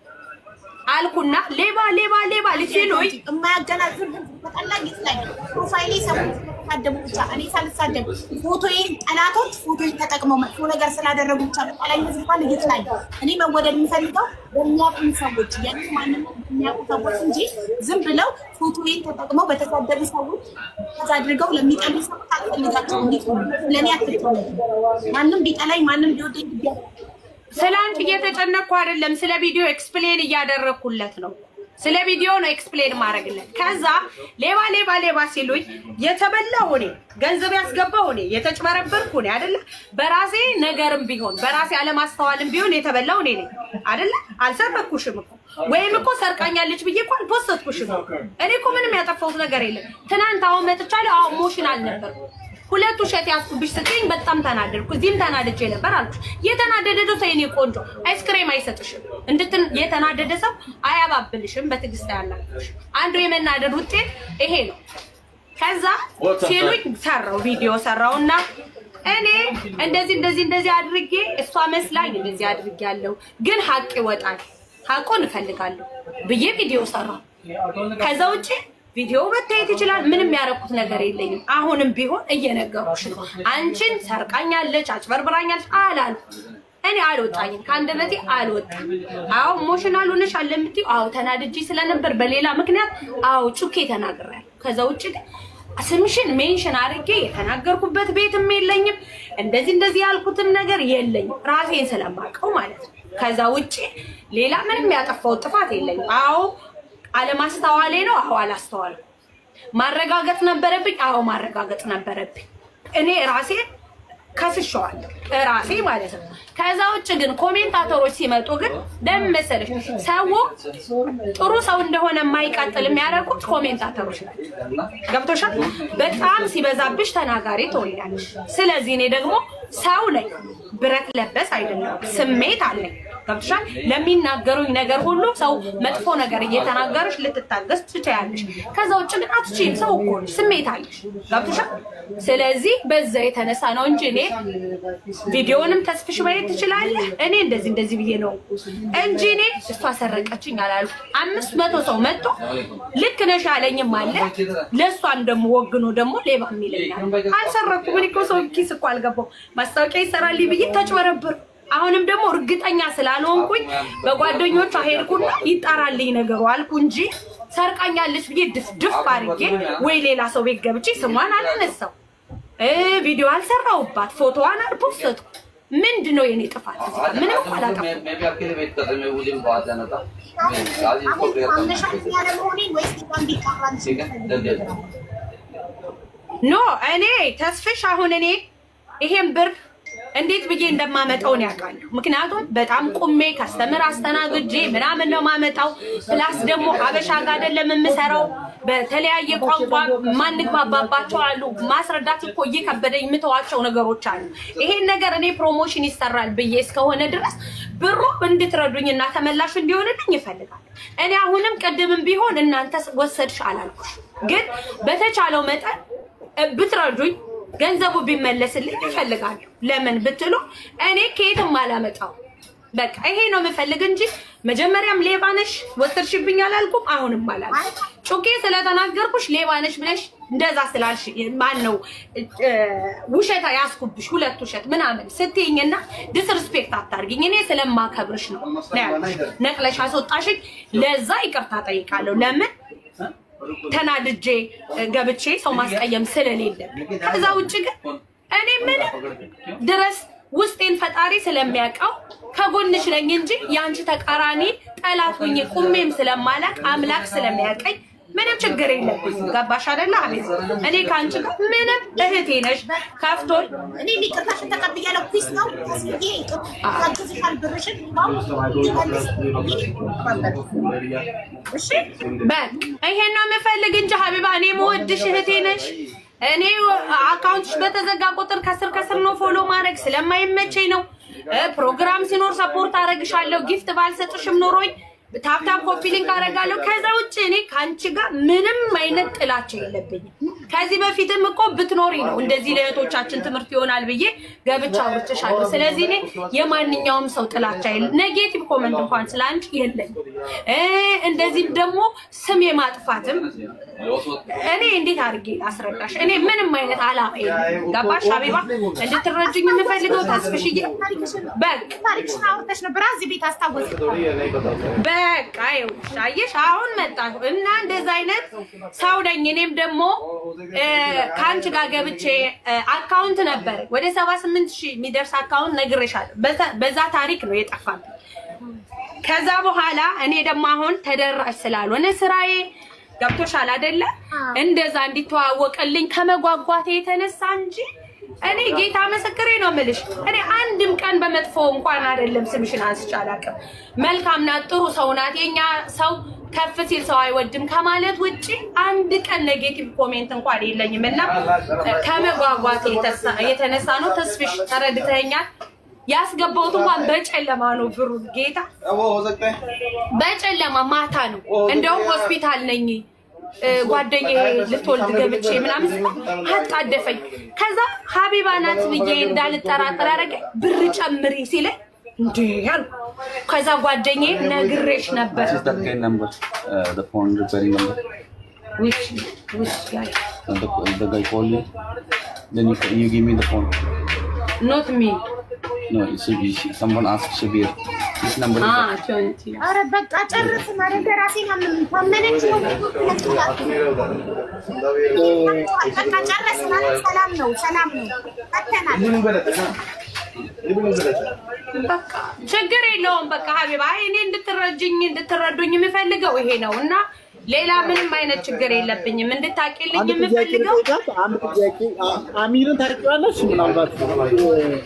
አልኩና ሌባ ሌባ ሌባ ልትሉኝ የማያገናዝብ ተጠላኝ ይስላኝ ፕሮፋይሌ ሰዎች ተሳደቡ ብቻ እኔ ሳልሳደብ ፎቶዬን ጠላቶች ፎቶዬን ተጠቅመው መጥፎ ነገር ስላደረጉ ብቻ ተጠላኝ ዝባል ይስላኝ። እኔ መወደድ የምፈልገው በሚያውቁ ሰዎች የኔ ማንነት የሚያውቁ ሰዎች እንጂ ዝም ብለው ፎቶዬን ተጠቅመው በተሳደቡ ሰዎች አድርገው ለሚጠሉ ሰዎች አልፈልጋቸውም። እንዴት ለኔ አትጥሉ ማንም ቢጠላኝ ማንም ቢወደኝ ስላንቺ እየተጨነቅኩ አይደለም። ስለ ቪዲዮ ኤክስፕሌን እያደረኩለት ነው። ስለ ቪዲዮ ነው ኤክስፕሌን ማድረግለት። ከዛ ሌባ ሌባ ሌባ ሲሉኝ የተበላው እኔ ገንዘብ ያስገባው እኔ የተጭበረበርኩ እኔ አይደለ? በራሴ ነገርም ቢሆን በራሴ አለማስተዋልም ቢሆን የተበላው እኔ ነኝ አይደለ? አልሰረኩሽም እኮ ወይም እኮ ሰርቃኛለች ብዬ እኮ አልፖስትኩሽም። እኔ እኮ ምንም ያጠፋሁት ነገር የለም። ትናንት አሁን መጥቻለሁ። አሁን ኢሞሽናል ነበር። ሁለቱ ሸት ያስኩብሽ ስትይኝ በጣም ተናደድኩ። እዚህም ተናድጄ ነበር አልኩሽ። የተናደደ ሰው የኔ ቆንጆ አይስክሬም አይሰጥሽም። የተናደደ ሰው አያባብልሽም። በትዕግስት ያላችሁ አንዱ የመናደድ ውጤት ይሄ ነው። ከዛ ሲሉኝ ሰራው ቪዲዮ ሰራውና እኔ እንደዚህ አድርጌ እሷ መስላኝ እንደዚህ አድርጌያለሁ፣ ግን ሀቅ ይወጣል ሀቁን እፈልጋለሁ ብዬ ቪዲዮ ሰራው። ከዛ ውጪ ቪዲዮ መታየት ይችላል። ምንም ያረኩት ነገር የለኝም። አሁንም ቢሆን እየነገርኩሽ ነው። አንቺን ሰርቃኛለች አጭበርብራኛለች አላልኩም። እኔ አልወጣኝም፣ ከአንደበቴ አልወጣም። አዎ ኢሞሽናል ሆነሽ አለምትይ፣ አዎ ተናድጄ ስለነበር በሌላ ምክንያት አዎ ጩኬ ተናግሬያለሁ። ከዛ ውጪ ግን ስምሽን ሜንሽን አድርጌ የተናገርኩበት ቤትም የለኝም። እንደዚህ ያልኩትም ነገር የለኝም፣ ራሴን ስለማውቀው ማለት ነው። ከዛ ውጪ ሌላ ምንም ያጠፋው ጥፋት የለኝም። አዎ አለማስተዋሌ ነው። አዎ አላስተዋልኩም። ማረጋገጥ ነበረብኝ። አዎ ማረጋገጥ ነበረብኝ። እኔ ራሴ ከስሻለሁ ራሴ ማለት ነው። ከዛ ውጭ ግን ኮሜንታተሮች ሲመጡ ግን ለምን መሰለሽ ሰው ጥሩ ሰው እንደሆነ የማይቀጥል የሚያደርጉት ኮሜንታተሮች ናቸው። ገብቶሻል? በጣም ሲበዛብሽ ተናጋሪ ትሆኛለሽ። ስለዚህ እኔ ደግሞ ሰው ነኝ፣ ብረት ለበስ አይደለም፣ ስሜት አለኝ። ገብቶሻል? ለሚናገሩኝ ነገር ሁሉ ሰው መጥፎ ነገር እየተናገረሽ ልትታገስ ትችያለሽ። ከዛ ውጭ ግን አትችይም። ሰው እኮ ነሽ፣ ስሜት አለሽ። ገብቶሻል? ስለዚህ በዛ የተነሳ ነው እንጂ እኔ ቪዲዮንም ተስፍሽ ማየት ትችላለህ። እኔ እንደዚህ ብዬ ነው እንጂ እኔ እሷ ሰረቀችኝ አላልኩም። 500 ሰው መጥቶ ልክ ነሽ አለኝም አለ። ለሷን ደግሞ ወግኖ ደግሞ ሌባ የሚለኛል። አልሰረኩም። እኔ እኮ ሰው ኪስ እኮ አልገባው። ማስታወቂያ ይሰራልኝ ብዬ ተጭበረበር። አሁንም ደግሞ እርግጠኛ ስላልሆንኩኝ በጓደኞቿ ሄድኩና ይጣራልኝ ነገሩ አልኩ እንጂ ሰርቃኛለች ብዬ ድፍድፍ አድርጌ ወይ ሌላ ሰው ቤት ገብቼ ስሟን አላነሳው፣ ቪዲዮ አልሰራውባት፣ ፎቶዋን አልፖስትኩ። ምንድነው የኔ ጥፋት? ምንም አላጠፋም። ኖ እኔ ተስፍሽ አሁን እኔ ይሄን ብር እንዴት ብዬ እንደማመጣው ነው ያውቃለሁ። ምክንያቱም በጣም ቁሜ ካስተምር አስተናግጄ ምናምን ነው ማመጣው። ፕላስ ደግሞ አበሻ ጋር አይደለም የምሰራው፣ በተለያየ ቋንቋ ማንግባባባቸው አሉ። ማስረዳት እኮ እየከበደኝ የምተዋቸው ነገሮች አሉ። ይሄን ነገር እኔ ፕሮሞሽን ይሰራል ብዬ እስከሆነ ድረስ ብሩ እንድትረዱኝና ተመላሽ እንዲሆንልኝ ይፈልጋል። እኔ አሁንም ቅድምም ቢሆን እናንተ ወሰድሽ አላልኩሽ፣ ግን በተቻለው መጠን ብትረዱኝ ገንዘቡ ቢመለስልኝ ይፈልጋሉ። ለምን ብትሉ እኔ ከየትም አላመጣው። በቃ ይሄ ነው የምፈልግ እንጂ መጀመሪያም ሌባ ነሽ ወሰርሽብኝ አላልኩም፣ አሁንም አላልኩም። ጮኬ ስለተናገርኩሽ ሌባ ነሽ ብለሽ እንደዛ ስላልሽ ማን ነው ውሸታ ያስኩብሽ ሁለት ውሸት ምናምን ስትይኝና ዲስሪስፔክት አታርጊኝ። እኔ ስለማከብርሽ ነው ነቅለሽ አስወጣሽኝ። ለዛ ይቅርታ ጠይቃለሁ። ለምን ተናድጄ ገብቼ ሰው ማስቀየም ስለሌለ ከዛ ውጪ ግን እኔ ምን ድረስ ውስጤን ፈጣሪ ስለሚያውቀው ከጎንሽ ነኝ እንጂ ያንቺ ተቃራኒ ጠላት ሆኜ ቁሜም ስለማላቅ አምላክ ስለሚያውቀኝ ምንም ችግር የለብኝም። ገባሽ አይደል? አቤት እኔ ካንቺ ጋር ምንም እህቴ ነሽ። ከፍቶል እኔ ሊቅርታሽን ተቀብያለሁ። ፒስ ነው ታስብዬ ታክስሻል ብርሽን እሺ በቃ ይሄን ነው የምፈልግ እንጂ ሀቢባ እኔ የምወድሽ እህቴ ነሽ። እኔ አካውንትሽ በተዘጋ ቁጥር ከስር ነው ፎሎ ማድረግ ስለማይመቸኝ ነው። ፕሮግራም ሲኖር ሰፖርት አረግሻለሁ። ጊፍት ባልሰጥሽም ኖሮኝ ታፕታፕ ኮፒ ሊንክ አረጋለሁ። ከዛ ውጪ እኔ ካንቺ ጋር ምንም አይነት ጥላቻ የለብኝም። ከዚህ በፊትም እኮ ብትኖሪ ነው እንደዚህ ለእህቶቻችን ትምህርት ይሆናል ብዬ ገብቻ አውርቼሻለሁ። ስለዚህ እኔ የማንኛውም ሰው ጥላቻ ኔጌቲቭ ኮሜንት እንኳን ስላንቺ የለኝም። እንደዚህም ደግሞ ስም የማጥፋትም እኔ እንዴት አድርጌ አስረዳሽ? እኔ ምንም አይነት አላማ የለኝም። ገባሽ ሀቢባ? እንድትረጅኝ የምፈልገው ተስፍሽዬ በቃ ታሪክሽን አውርተሽ ነበር እዚህ ቤት አስታወስሽ። በቃ ይኸውልሽ አየሽ አሁን መጣሁ እና እንደዛ አይነት ሰው ነኝ። እኔም ደግሞ ካንቺ ጋር ገብቼ አካውንት ነበር ወደ 78000 የሚደርስ አካውንት ነግሬሻለሁ። በዛ ታሪክ ነው የጠፋኝ። ከዛ በኋላ እኔ ደግሞ አሁን ተደራሽ ስላልሆነ ስራዬ ገብቶሻል አይደለ? እንደዛ እንዲተዋወቅልኝ ከመጓጓቴ የተነሳ እንጂ እኔ ጌታ መስክሬ ነው የምልሽ። እኔ አንድም ቀን በመጥፎ እንኳን አይደለም ስምሽን አንስቼ አላውቅም። መልካም ናት፣ ጥሩ ሰው ናት። የኛ ሰው ከፍ ሲል ሰው አይወድም ከማለት ውጪ አንድ ቀን ኔጌቲቭ ኮሜንት እንኳን የለኝምና ከመጓጓቴ የተነሳ ነው። ተስፍሽ ተረድተኛል። ያስገባሁት እንኳን በጨለማ ነው ብሩ ጌታ በጨለማ ማታ ነው። እንደው ሆስፒታል ነኝ ጓደኛዬ ልትወልድ ገብቼ ምናምን አጣደፈኝ። ከዛ ሀቢባ ናት ብዬ እንዳልጠራጠር አደረገኝ። ብር ጨምሪ ሲለኝ እንዴ ያል ከዛ ጓደኛዬ ነግሬሽ ነበር the phone repairing number which guy the guy called you then you give me the phone not me no someone asked Shabir this number 20 አረ በቃ ጨርስ ማለት ራሴን ታመነች ነው። በቃ ጨርስ ማለት ሰላም ነው አተናል በቃ ችግር የለውም። በቃ ሀቢባ እኔ እንድትረዱኝ የምፈልገው ይሄ ነው እና ሌላ ምንም አይነት ችግር የለብኝም። እንድታቂልኝ የምፈልገው አንድ ጥያቄ አሚርን ታርቂዋለሽ? ምናልባት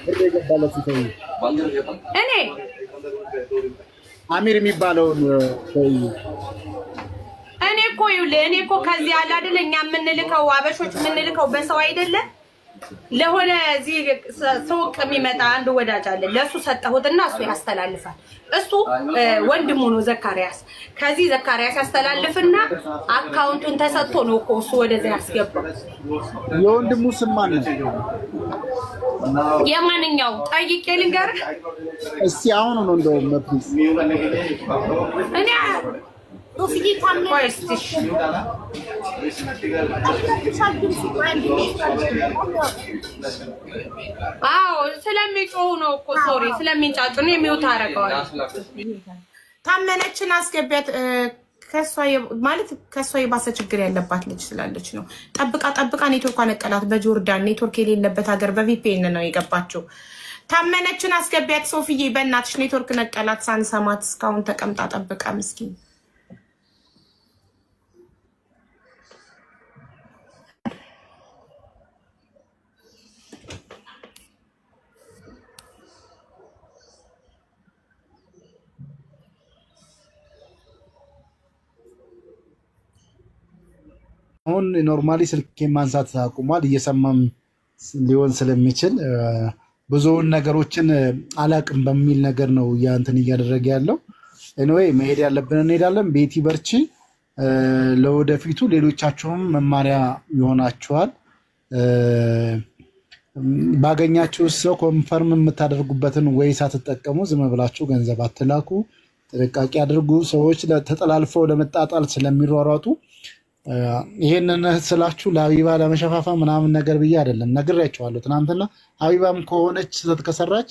ብር የገባለት ሰው እኔ አሚር የሚባለውን ሰው እኔ እኮ ከዚህ ያለ አይደለ እኛ የምንልከው አበሾች የምንልከው በሰው አይደለ ለሆነ እዚህ ሱቅ የሚመጣ አንድ ወዳጅ አለ። ለሱ ሰጠሁትና እሱ ያስተላልፋል። እሱ ወንድሙ ነው ዘካሪያስ። ከዚህ ዘካሪያስ ያስተላልፍና አካውንቱን ተሰጥቶ ነው እኮ እሱ ወደዛ ያስገባው። የወንድሙ ስም ማን ነው? የማንኛው ጠይቄ ልንገርህ እስቲ አሁን ነው እንደውም ፕሊዝ እኔ ሶፊዬ ታመነች አዎ ስለሚጮሁ ነው እኮ ሶሪ ስለሚንጫጩ ነው የሚውት አረጋው። ታመነችን አስገቢያት። ከሷ የባሰ ችግር ያለባት ልጅ ስላለች ነው። ጠብቃ ኔትወርክ አነቀላት። በጆርዳን ኔትወርክ የሌለበት ሀገር በቪፒኤን ነው የገባችው። ታመነችን አስገቢያት ሶፊዬ በእናትሽ። ኔትወርክ ነቀላት ሳንሰማት እስካሁን ተቀምጣ ጠብቃ ምስኪን። አሁን ኖርማሊ ስልክ ማንሳት አቁሟል። እየሰማም ሊሆን ስለሚችል ብዙውን ነገሮችን አላቅም በሚል ነገር ነው ያንተን እያደረገ ያለው። ኤኒዌይ መሄድ ያለብን እንሄዳለን። ቤቲ በርቺ። ለወደፊቱ ሌሎቻችሁም መማሪያ ይሆናችኋል። ባገኛችሁ ሰው ኮንፈርም የምታደርጉበትን ወይ ሳትጠቀሙ ዝም ብላችሁ ገንዘብ አትላኩ። ጥንቃቄ አድርጉ። ሰዎች ተጠላልፈው ለመጣጣል ስለሚሯሯጡ ይሄንን ስላችሁ ለሀቢባ ለመሸፋፋ ምናምን ነገር ብዬ አይደለም፣ ነግሬያቸዋለሁ ትናንትና። ሀቢባም ከሆነች ስህተት ከሰራች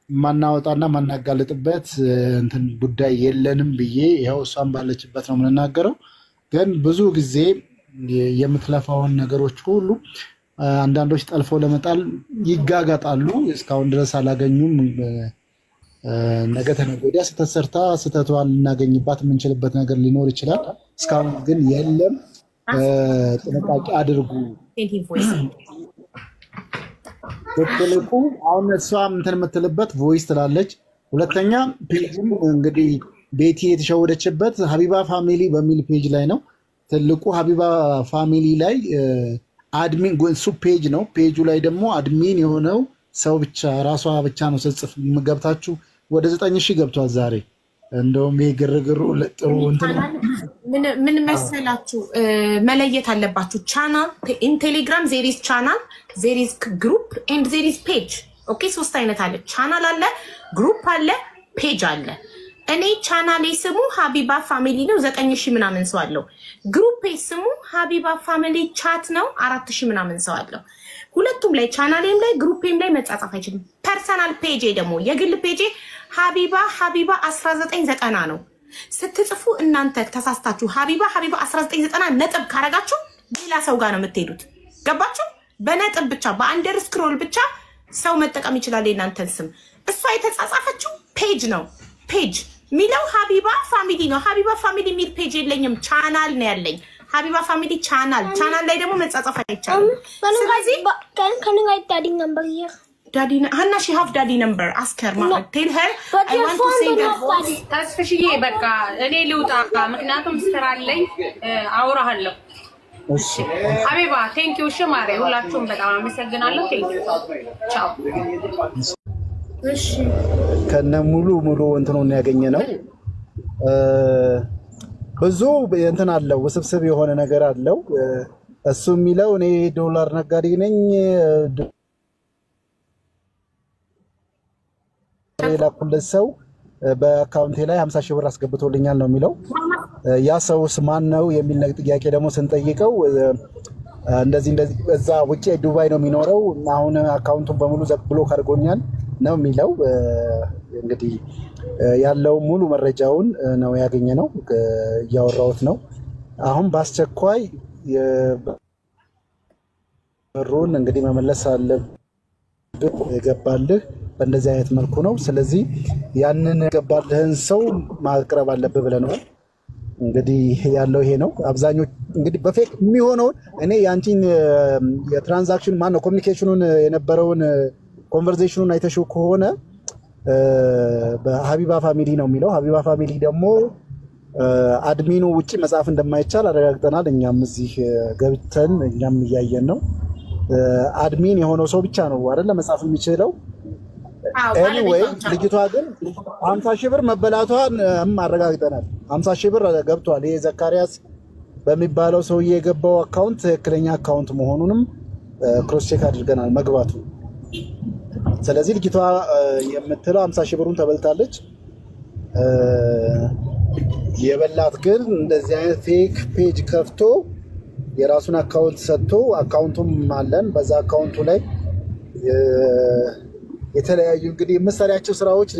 ማናወጣና ማናጋልጥበት እንትን ጉዳይ የለንም ብዬ ይኸው እሷን ባለችበት ነው የምንናገረው። ግን ብዙ ጊዜ የምትለፋውን ነገሮች ሁሉ አንዳንዶች ጠልፈው ለመጣል ይጋጋጣሉ። እስካሁን ድረስ አላገኙም። ነገ ተነገ ወዲያ ስህተት ሰርታ ስህተቷን ልናገኝባት የምንችልበት ነገር ሊኖር ይችላል። እስካሁን ግን የለም። ጥንቃቄ አድርጉ። ትልቁ አሁን እሷ እንትን የምትልበት ቮይስ ትላለች። ሁለተኛ ፔጅም እንግዲህ ቤቲ የተሸወደችበት ሀቢባ ፋሚሊ በሚል ፔጅ ላይ ነው። ትልቁ ሀቢባ ፋሚሊ ላይ አድሚን እሱ ፔጅ ነው። ፔጁ ላይ ደግሞ አድሚን የሆነው ሰው ብቻ ራሷ ብቻ ነው ስትጽፍ ገብታችሁ ወደ 9000 ገብቷል ዛሬ። እንደውም ይሄ ግርግሩ ጥሩ እንትን ምን መሰላችሁ መለየት አለባችሁ። ቻናል ኢን ቴሌግራም ዜር ኢዝ ቻናል ዜር ኢዝ ግሩፕ ኤንድ ዜር ኢዝ ፔጅ። ኦኬ ሶስት አይነት አለ። ቻናል አለ፣ ግሩፕ አለ፣ ፔጅ አለ። እኔ ቻናሌ ስሙ ሀቢባ ፋሚሊ ነው 9000 ምናምን ሰው አለው። ግሩፕ ስሙ ሀቢባ ፋሚሊ ቻት ነው 4000 ምናምን ሰው አለው። ሁለቱም ላይ ቻናሌም ላይ ግሩፕም ላይ መጻጻፍ አይችልም። ፐርሰናል ፔጅ ደግሞ የግል ፔጅ ሀቢባ 1990 ነው። ስትጽፉ እናንተ ተሳስታችሁ ሀቢባ 1990 ነጥብ ካረጋችሁ ሌላ ሰው ጋር ነው የምትሄዱት። ገባችሁ? በነጥብ ብቻ በአንደርስክሮል ብቻ ሰው መጠቀም ይችላል የእናንተን ስም። እሷ የተጻጻፈችው ፔጅ ነው። ፔጅ ሚለው ሀቢባ ፋሚሊ ነው። ሀቢባ ፋሚሊ ሚል ፔጅ የለኝም፣ ቻናል ነው ያለኝ። ሀቢባ ፋሚሊ ቻናል ላይ ደግሞ መጻጻፍ አይቻልም። ስለዚህ can I daddy number here? Daddy, Hannah, she have daddy number. Ask her, Mama. Tell her But I your want to phone say don't that have voice. daddy. ተስፍሽዬ በቃ እኔ ልውጣ ምክንያቱም ስራ አለኝ። አውራሃለሁ። እሺ ሀቢባ ቴንክ ዩ። እሺ ማሬ ሁላችሁም በጣም አመሰግናለሁ። ቴንክ ዩ ቻው። እሺ ከነ ሙሉ እንትኑን ያገኘ ነው። ብዙ እንትን አለው፣ ውስብስብ የሆነ ነገር አለው። እሱ የሚለው እኔ ዶላር ነጋዴ ነኝ ላኩለት ሰው በአካውንቴ ላይ 50,000 ብር አስገብቶልኛል ነው የሚለው። ያ ሰውስ ማን ነው የሚል ጥያቄ ደግሞ ስንጠይቀው እንደዚህ እዛ ውጪ ዱባይ ነው የሚኖረው፣ አሁን አካውንቱን በሙሉ ብሎክ አድርጎኛል ነው የሚለው። እንግዲህ ያለው ሙሉ መረጃውን ነው ያገኘነው፣ እያወራሁት ነው። አሁን በአስቸኳይ ብሩን እንግዲህ መመለስ አለብህ፣ ገባልህ በእንደዚህ አይነት መልኩ ነው። ስለዚህ ያንን ገባልህን ሰው ማቅረብ አለብህ ብለናል። እንግዲህ ያለው ይሄ ነው። አብዛኞቹ እንግዲህ በፌክ የሚሆነውን እኔ ያንቺን የትራንዛክሽን ማነው ኮሚኒኬሽኑን የነበረውን ኮንቨርሴሽኑን አይተሽው ከሆነ በሀቢባ ፋሚሊ ነው የሚለው። ሀቢባ ፋሚሊ ደግሞ አድሚኑ ውጪ መጻፍ እንደማይቻል አረጋግጠናል። እኛም እዚህ ገብተን እኛም እያየን ነው። አድሚን የሆነው ሰው ብቻ ነው አይደለ መጻፍ የሚችለው። ኤኒዌይ ልጅቷ ግን 50,000 ብር መበላቷን አረጋግጠናል። 50,000 ብር ገብቷል። ይሄ ዘካሪያስ በሚባለው ሰውዬ የገባው አካውንት ትክክለኛ አካውንት መሆኑንም ክሮስ ቼክ አድርገናል መግባቱ። ስለዚህ ልጅቷ የምትለው 50,000 ብሩን ተበልታለች። የበላት ግን እንደዚህ አይነት ፌክ ፔጅ ከፍቶ የራሱን አካውንት ሰጥቶ አካውንቱም አለን በዛ አካውንቱ ላይ የተለያዩ እንግዲህ የምሰሪያቸው ስራዎች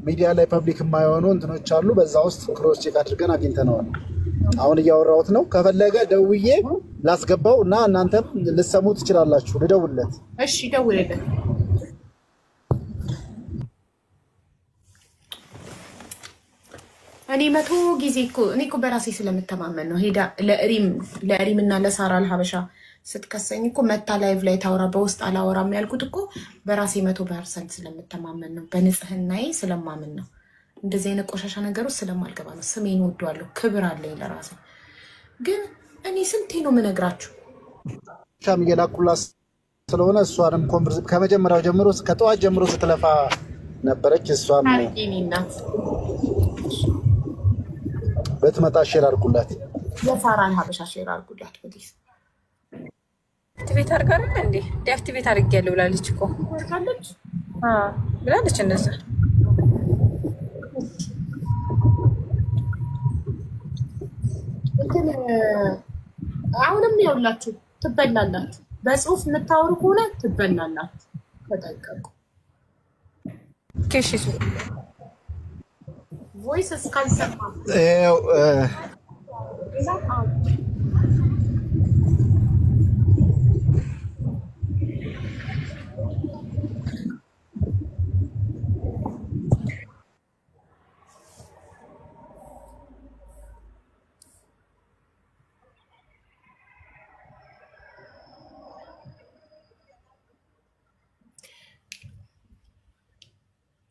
ሚዲያ ላይ ፐብሊክ የማይሆኑ እንትኖች አሉ። በዛ ውስጥ ክሮስ ቼክ አድርገን አግኝተነዋል። አሁን እያወራሁት ነው። ከፈለገ ደውዬ ላስገባው እና እናንተም ልሰሙ ትችላላችሁ። ልደውልለት? እሺ ደውልለት። እኔ 100 ጊዜ እኮ በራሴ ስለምተማመን ነው። ሄዳ ለሪም እና ለሳራ አልሀበሻ ስትከሰኝ እኮ መታ ላይቭ ላይ ታወራ በውስጥ አላወራም ያልኩት እኮ በራሴ 100% ስለምተማመን ነው። በንጽህናዬ ስለማምን ነው። እንደዚህ አይነት ቆሻሻ ነገሮች ስለማልገባ ነው። ስሜን ወዷለሁ፣ ክብር አለኝ ለራሴ። ግን እኔ ስንቴ ነው የምነግራችሁ ሻም እየላኩላት ስለሆነ እሷንም ኮንቨርስ ከመጀመሪያው ጀምሮ ከጠዋት ጀምሮ ስትለፋ ነበረች። እሷም እናት በትመጣ ሼር አድርጉላት፣ የሳራን ሀበሻ ሼር አድርጉላት። ፕሊዝ አክቲቬት አድርጋለ እንዴ? ዲአክቲቬት አድርጌያለሁ ብላለች እኮ ብላለች። እንደዛ እንትን አሁንም ይኸውላችሁ ትበላላችሁ። በጽሁፍ የምታወሩ ከሆነ ትበላላችሁ። ተጠንቀቁ። ኬሽሱ ቮይስ እስካልሰማ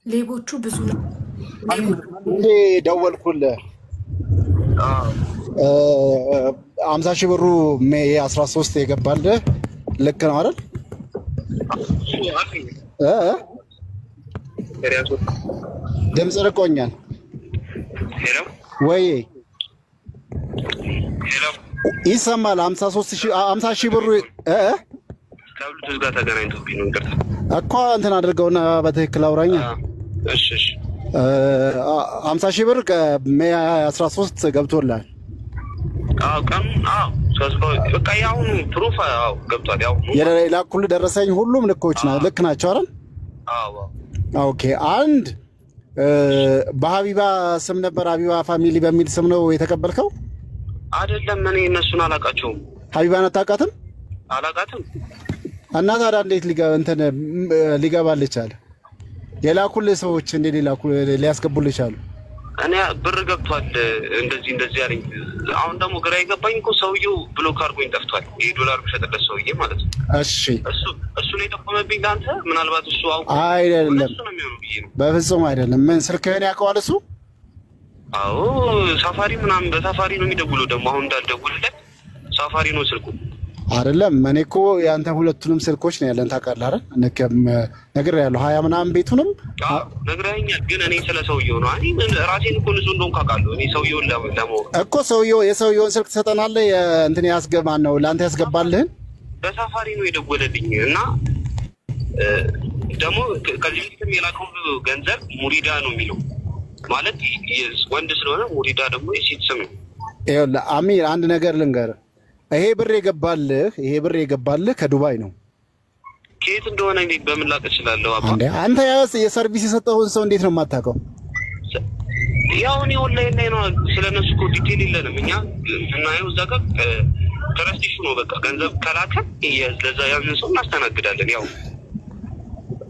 ሌቦቹ ብዙ ነው። ደወልኩልህ 50,000 ብሩ ሜይ 13 የገባልህ ልክ ነው አይደል? ድምፅ ርቆኛል ወይ? ይሰማል? 50,000 ብሩ ከብሉቱዝ ጋር ተገናኝቶብኝ ነው እኮ እንትን አድርገውና በትክክል አውራኛ። እሺ 50,000 ብር ከሜይ 13 ገብቶላል። ቀን በቃ ያው ፕሩፍ ገብቷል። ያው የላኩልህ ደረሰኝ ሁሉም ልክ ናቸው አይደል? ኦኬ። አንድ በሀቢባ ስም ነበር፣ ሀቢባ ፋሚሊ በሚል ስም ነው የተቀበልከው አይደለም? እኔ እነሱን አላውቃቸውም። ሀቢባን አታውቃትም? አላውቃትም። እና ታዲያ እንዴት ሊገባልህ ቻለ? የላኩልህ ሰዎች እንዴት ሊያስገቡልህ ቻሉ? እኔ ብር ገብቷል እንደዚህ አለኝ። አሁን ደግሞ ግራ የገባኝ እኮ ሰውዬው ብሎክ አድርጎኝ ጠፍቷል። $1 ብሸጥለት ሰውዬ ማለት ነው። እሺ እሱ ነው የጠቆመብኝ ለአንተ። ምናልባት እሱ አውቆ አይደለም፣ እሱ ነው የሚሆነው ብዬ ነው። በፍጹም አይደለም። ምን ስልክህን ያውቀዋል እሱ? አዎ ሳፋሪ ምናምን በሳፋሪ ነው የሚደውለው። ደግሞ አሁን እንዳልደውልለት ሳፋሪ ነው ስልኩ። አይደለም እኔ እኮ ያንተ ሁለቱንም ስልኮች ነው ያለን ታውቃለህ አይደል? ነግሬሃለሁ 20 ምናምን ቤቱንም ነግረኸኛል። ግን እኔ ስለ ሰውዬው ነው ራሴን እኮ ንጹህ እንደሆንኩ አውቃለሁ። እኔ ሰውዬውን ለማወቅ እኮ የሰውዬውን ስልክ ትሰጠናለህ። እንትን ያስገባን ነው ለአንተ ያስገባልህን በሳፋሪ ነው የደወለልኝ። እና ደግሞ ከዚህ በፊትም የላከው ገንዘብ ሙሪዳ ነው የሚለው ማለት ወንድ ስለሆነ ሙሪዳ ደግሞ የሴት ስም ነው። ይኸውልህ አሚር አንድ ነገር ልንገርህ። ይሄ ብር የገባልህ ከዱባይ ነው። ከየት እንደሆነ እኔ በምን ላውቅ እችላለሁ? አንተ የሰርቪስ የሰጠውን ሰው እንዴት ነው የማታውቀው? ያው እኔ ኦንላይን ላይ ነው ስለነሱ እኮ ዲቴል የለንም እኛ እናየው። እዛ ጋር ትረስት ኢሹ ነው። በቃ ገንዘብ ከላከ ለዛ ያንን ሰው እናስተናግዳለን። ያው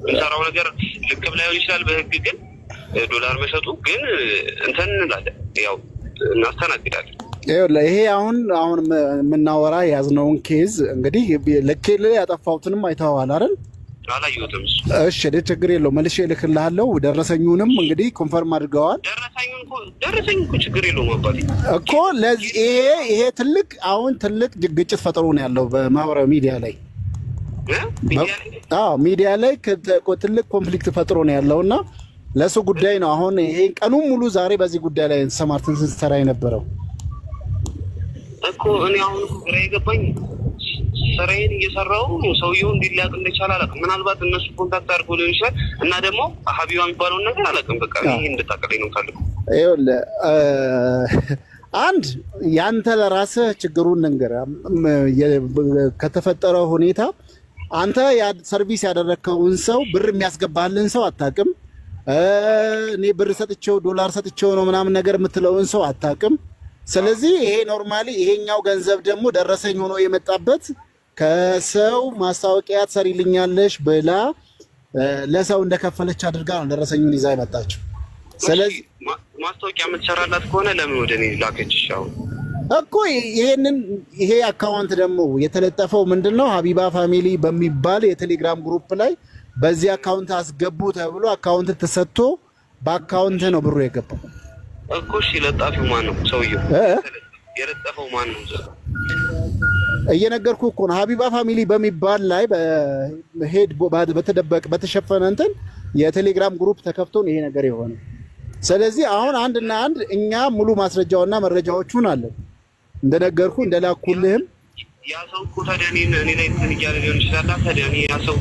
እንሰራው ነገር ልክ ላይሆን ይችላል በህግ ግን ዶላር መሸጡ ግን እንትን እንላለን። ያው እናስተናግዳለን። ይሄ አሁን የምናወራ ያዝነውን ኬዝ እንግዲህ ለኬል ያጠፋሁትንም አይተኸዋል አይደል? አላየሁትም። እሺ ችግር የለውም መልሼ እልክልሃለሁ። ደረሰኙንም እንግዲህ ኮንፈርም አድርገዋል። ደረሰኝ እኮ ችግር የለውም አባቴ እኮ ለዚህ ይሄ ትልቅ ግጭት ፈጥሮ ነው ያለው በማህበራዊ ሚዲያ ላይ። ሚዲያ ላይ ትልቅ ኮንፍሊክት ፈጥሮ ነው ያለውና ለሱ ጉዳይ ነው አሁን ይሄ ቀኑን ሙሉ ዛሬ በዚህ ጉዳይ ላይ ሰማርተን ስትሰራ የነበረው እኮ። እኔ አሁን ግራ የገባኝ ስራዬን እየሰራሁ ሰውዬው እንዲላቅ እንደቻለ አላውቅም። ምናልባት እነሱ ኮንታክት አድርገው ሊሆን ይችላል። እና ደግሞ ሀቢባ የሚባለውን ነገር አላውቅም። በቃ ይሄ እንድታቀለኝ ነው ፈልኩ። ይኸውልህ አንድ ያንተ ለራስህ ችግሩን ልንገርህ። ከተፈጠረው ሁኔታ አንተ ሰርቪስ ያደረከውን ሰው ብር የሚያስገባልን ሰው አታውቅም። እኔ ብር ሰጥቼው ዶላር ሰጥቼው ነው ምናምን ነገር የምትለውን ሰው አታውቅም። ስለዚህ ይሄ ኖርማሊ ይሄኛው ገንዘብ ደግሞ ደረሰኝ ሆኖ የመጣበት ከሰው ማስታወቂያ ትሰሪልኛለሽ ብላ ለሰው እንደከፈለች አድርጋ ነው ደረሰኙን ይዛ የመጣችው። ስለዚህ ማስታወቂያ የምትሰራላት ከሆነ ለምን ወደ እኔ ላከችሽ? አሁን እኮ ይሄ አካውንት ደግሞ የተለጠፈው ምንድነው ሀቢባ ፋሚሊ በሚባል የቴሌግራም ግሩፕ ላይ በዚህ አካውንት አስገቡ ተብሎ አካውንት ተሰጥቶ በአካውንት ነው ብሩ የገባው እኮ። እሺ ለጣፊው ማን ነው? ሰውዬው የለጠፈው ማን ነው? እየነገርኩህ እኮ ነው። ሀቢባ ፋሚሊ በሚባል ላይ በተሸፈነ እንትን የቴሌግራም ግሩፕ ተከፍቶ ነው ይሄ ነገር የሆነ። ስለዚህ አሁን አንድና አንድ እኛ ሙሉ ማስረጃውና መረጃዎቹን አለን እንደነገርኩህ እንደላኩልህም። ያ ሰው እኮ ታዲያ እኔ ላይ እንትን እያለ ሊሆን ይችላል። ታዲያ እኔ ያ ሰው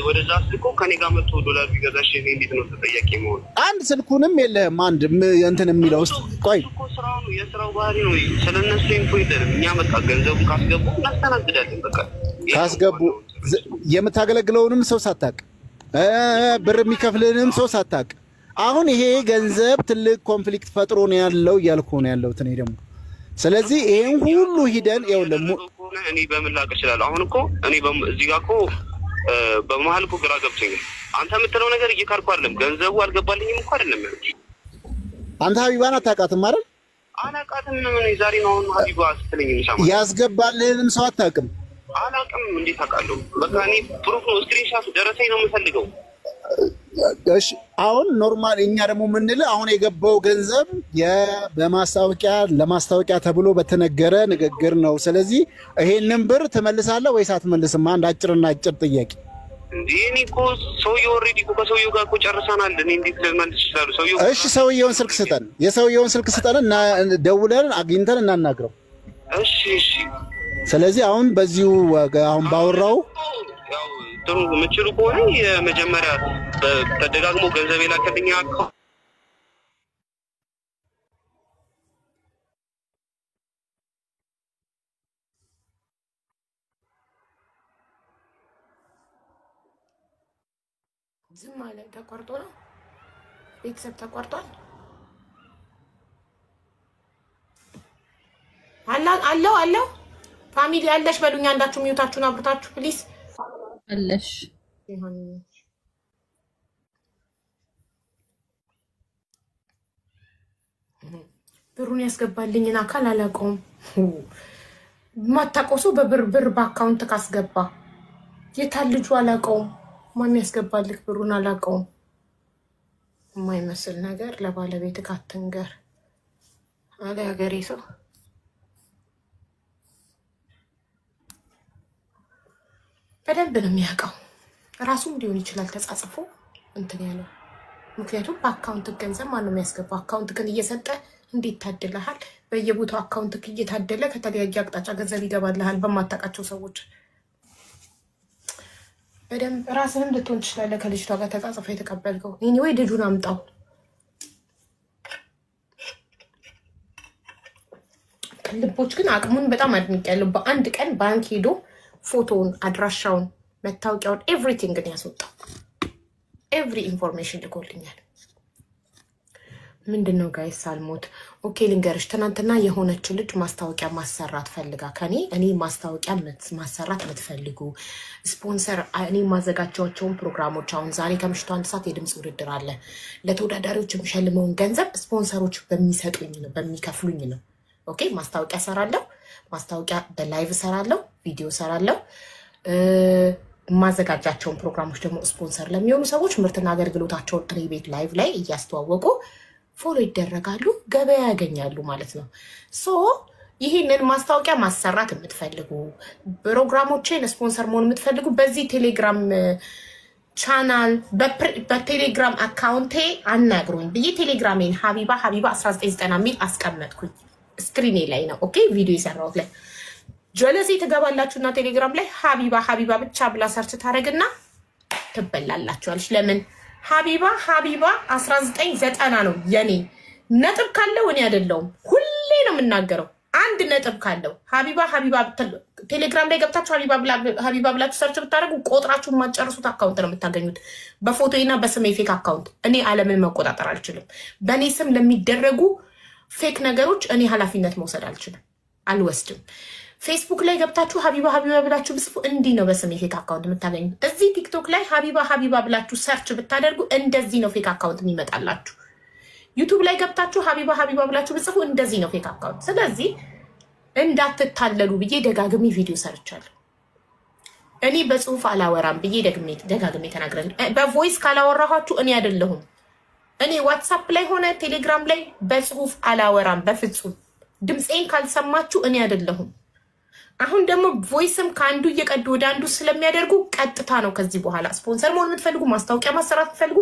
ወደዛ አስልኮ ከኔ ጋር መጥቶ ዶላር ቢገዛሽ እኔ እንዴት ነው ተጠያቂ መሆን? አንድ ስልኩንም የለህም። አንድ እንትን የሚለው ውስጥ ቆይ እኮ ስራው ነው የስራው ባህሪ ነው። ስለነሱ ኢንፎ የለንም እኛ። በቃ ገንዘቡን ካስገቡ እናስተናግዳለን። በቃ ካስገቡ የምታገለግለውንም ሰው ሳታቅ ብር የሚከፍልንም ሰው ሳታቅ። አሁን ይሄ ገንዘብ ትልቅ ኮንፍሊክት ፈጥሮ ነው ያለው እያልኩ ነው ያለሁት። እኔ ደግሞ ስለዚህ ይሄን ሁሉ ሂደን እኔ በምን ላቅ እችላለሁ? አሁን እኮ እኔ እዚህ ጋር እኮ በመሀል እኮ ግራ ገብቶኛል። አንተ የምትለው ነገር እየካድኩ አይደለም። ገንዘቡ አልገባልኝም እኮ አይደለም። አንተ ሀቢባን አታውቃትም አይደል? አላውቃትም። ምን ዛሬ ነው አሁን ሀቢባ ስትለኝ የምሰማው? ያስገባልህንም ሰው አታውቅም? አላውቅም። እንዴት አውቃለሁ? በቃ እኔ ፕሩፍ ነው፣ ስክሪንሻት ደረሰኝ ነው የምፈልገው። እሺ አሁን ኖርማል እኛ ደግሞ የምንለው አሁን የገባው ገንዘብ ለማስታወቂያ ተብሎ በተነገረ ንግግር ነው። ስለዚህ ይሄንን ብር ትመልሳለህ ወይስ አትመልስም? አንድ አጭርና አጭር ጥያቄ። እንዴ እኔ እኮ ሰውዬው ኦልሬዲ እኮ ከሰውዬው ጋር እኮ ጨርሰናል። እኔ እንዴት ልመልስ እችላለሁ? ሰውዬው እሺ ሰውዬውን ስልክ ስጠን፣ የሰውዬውን ስልክ ስጠን እና ደውለን አግኝተን እናናግረው። እሺ እሺ። ስለዚህ አሁን በዚሁ አሁን ባወራው ያው ጥሩ የምችሉ ከሆነ የመጀመሪያ ተደጋግሞ ገንዘብ የላከልኝ አካውንት ዝም አለ። ተቋርጦ ነው ቤተሰብ ተቋርጧል። አለው ፋሚሊ አለሽ በሉኝ። አንዳችሁ ሚዩታችሁን አብርታችሁ ፕሊዝ አለሽ ብሩን ያስገባልኝን አካል አላውቀውም። ማታቆሱ በብር በአካውንት ካስገባ የታል ልጁ አላውቀውም። ማን ያስገባልክ ብሩን አላውቀውም። የማይመስል ነገር ለባለቤት ካትንገር አለ ያገሬ ሰው። በደንብ ነው የሚያውቀው። ራሱም ሊሆን ይችላል ተጻጽፎ እንትን ያለው። ምክንያቱም በአካውንት ገንዘብ ማነው የሚያስገባው? አካውንት ግን እየሰጠ እንዴት ታድለሃል? በየቦታው አካውንት እየታደለ ከተለያየ አቅጣጫ ገንዘብ ይገባልሃል በማታውቃቸው ሰዎች። በደንብ ራስህን ልትሆን ትችላለህ ከልጅቷ ጋር ተጻጽፎ የተቀበልከው። ኤኒዌይ ልጁን አምጣው። ልቦች ግን አቅሙን በጣም አድንቄያለሁ። በአንድ ቀን ባንክ ሄዶ ፎቶውን፣ አድራሻውን፣ መታወቂያውን ኤቭሪቲንግ ግን ያስወጣው። ኤቭሪ ኢንፎርሜሽን ልኮልኛል። ምንድነው ጋይስ ሳልሞት ኦኬ ልንገርሽ። ትናንትና የሆነች ልጅ ማስታወቂያ ማሰራት ፈልጋ እኔ ማስታወቂያ ማሰራት የምትፈልጉ ስፖንሰር እኔ ማዘጋጃቸውን ፕሮግራሞች አሁን ዛሬ ከምሽቱ 1 ሰዓት የድምጽ ውድድር አለ። ለተወዳዳሪዎች የሚሸልመውን ገንዘብ ስፖንሰሮች በሚሰጡኝ ነው በሚከፍሉኝ ነው። ኦኬ ማስታወቂያ ሰራለሁ። ማስታወቂያ በላይቭ ሰራለሁ፣ ቪዲዮ ሰራለሁ። ማዘጋጃቸውን ፕሮግራሞች ደግሞ ስፖንሰር ለሚሆኑ ሰዎች ምርትና አገልግሎታቸውን እኔ ቤት ላይቭ ላይ እያስተዋወቁ ፎሎ ይደረጋሉ፣ ገበያ ያገኛሉ ማለት ነው። ሶ ይህንን ማስታወቂያ ማሰራት የምትፈልጉ ፕሮግራሞችን ስፖንሰር መሆን የምትፈልጉ በዚህ ቴሌግራም ቻናል በቴሌግራም አካውንቴ አናግሩኝ ብዬ ቴሌግራሜን ሀቢባ 1990 ሚል አስቀመጥኩኝ። ስክሪኔ ላይ ነው ኦኬ ቪዲዮ የሰራሁት ላይ ጀለሲ ትገባላችሁና ቴሌግራም ላይ ሀቢባ ብቻ ብላ ሰርች ታደርግና ትበላላችኋለች። ለምን ሀቢባ 1990 ነው የኔ ነጥብ ካለው እኔ አይደለሁም። ሁሌ ነው የምናገረው። አንድ ነጥብ ካለው ሀቢባ ቴሌግራም ላይ ገብታችሁ ሀቢባ ብላችሁ ሰርች ብታደርጉ ቆጥራችሁ የማትጨርሱት አካውንት ነው የምታገኙት። በፎቶና በስሜ ፌክ አካውንት። እኔ ዓለምን መቆጣጠር አልችልም። በእኔ ስም ለሚደረጉ ፌክ ነገሮች እኔ ኃላፊነት መውሰድ አልወስድም። ፌስቡክ ላይ ገብታችሁ ሀቢባ ብላችሁ ብጽፉ እንዲህ ነው በስሜ ፌክ አካውንት የምታገኙት። እዚህ ቲክቶክ ላይ ሀቢባ ብላችሁ ሰርች ብታደርጉ እንደዚህ ነው ፌክ አካውንት የሚመጣላችሁ። ዩቲዩብ ላይ ገብታችሁ ሀቢባ ብላችሁ ብጽፉ እንደዚህ ነው ፌክ አካውንት። ስለዚህ እንዳትታለሉ ብዬ ደጋግሜ ቪዲዮ ሰርቻለሁ። እኔ በጽሁፍ አላወራም ብዬ ደጋግሜ ተናግሬያለሁ። በቮይስ ካላወራኋችሁ እኔ አይደለሁም። እኔ ዋትስአፕ ላይ ሆነ ቴሌግራም ላይ በጽሁፍ አላወራም በፍጹም። ድምፄን ካልሰማችሁ እኔ አይደለሁም። አሁን ደግሞ ቮይስም ከአንዱ እየቀዱ ወደ አንዱ ስለሚያደርጉ ቀጥታ ነው ከዚህ በኋላ ስፖንሰር መሆን የምትፈልጉ ማስታወቂያ ማሰራት የምትፈልጉ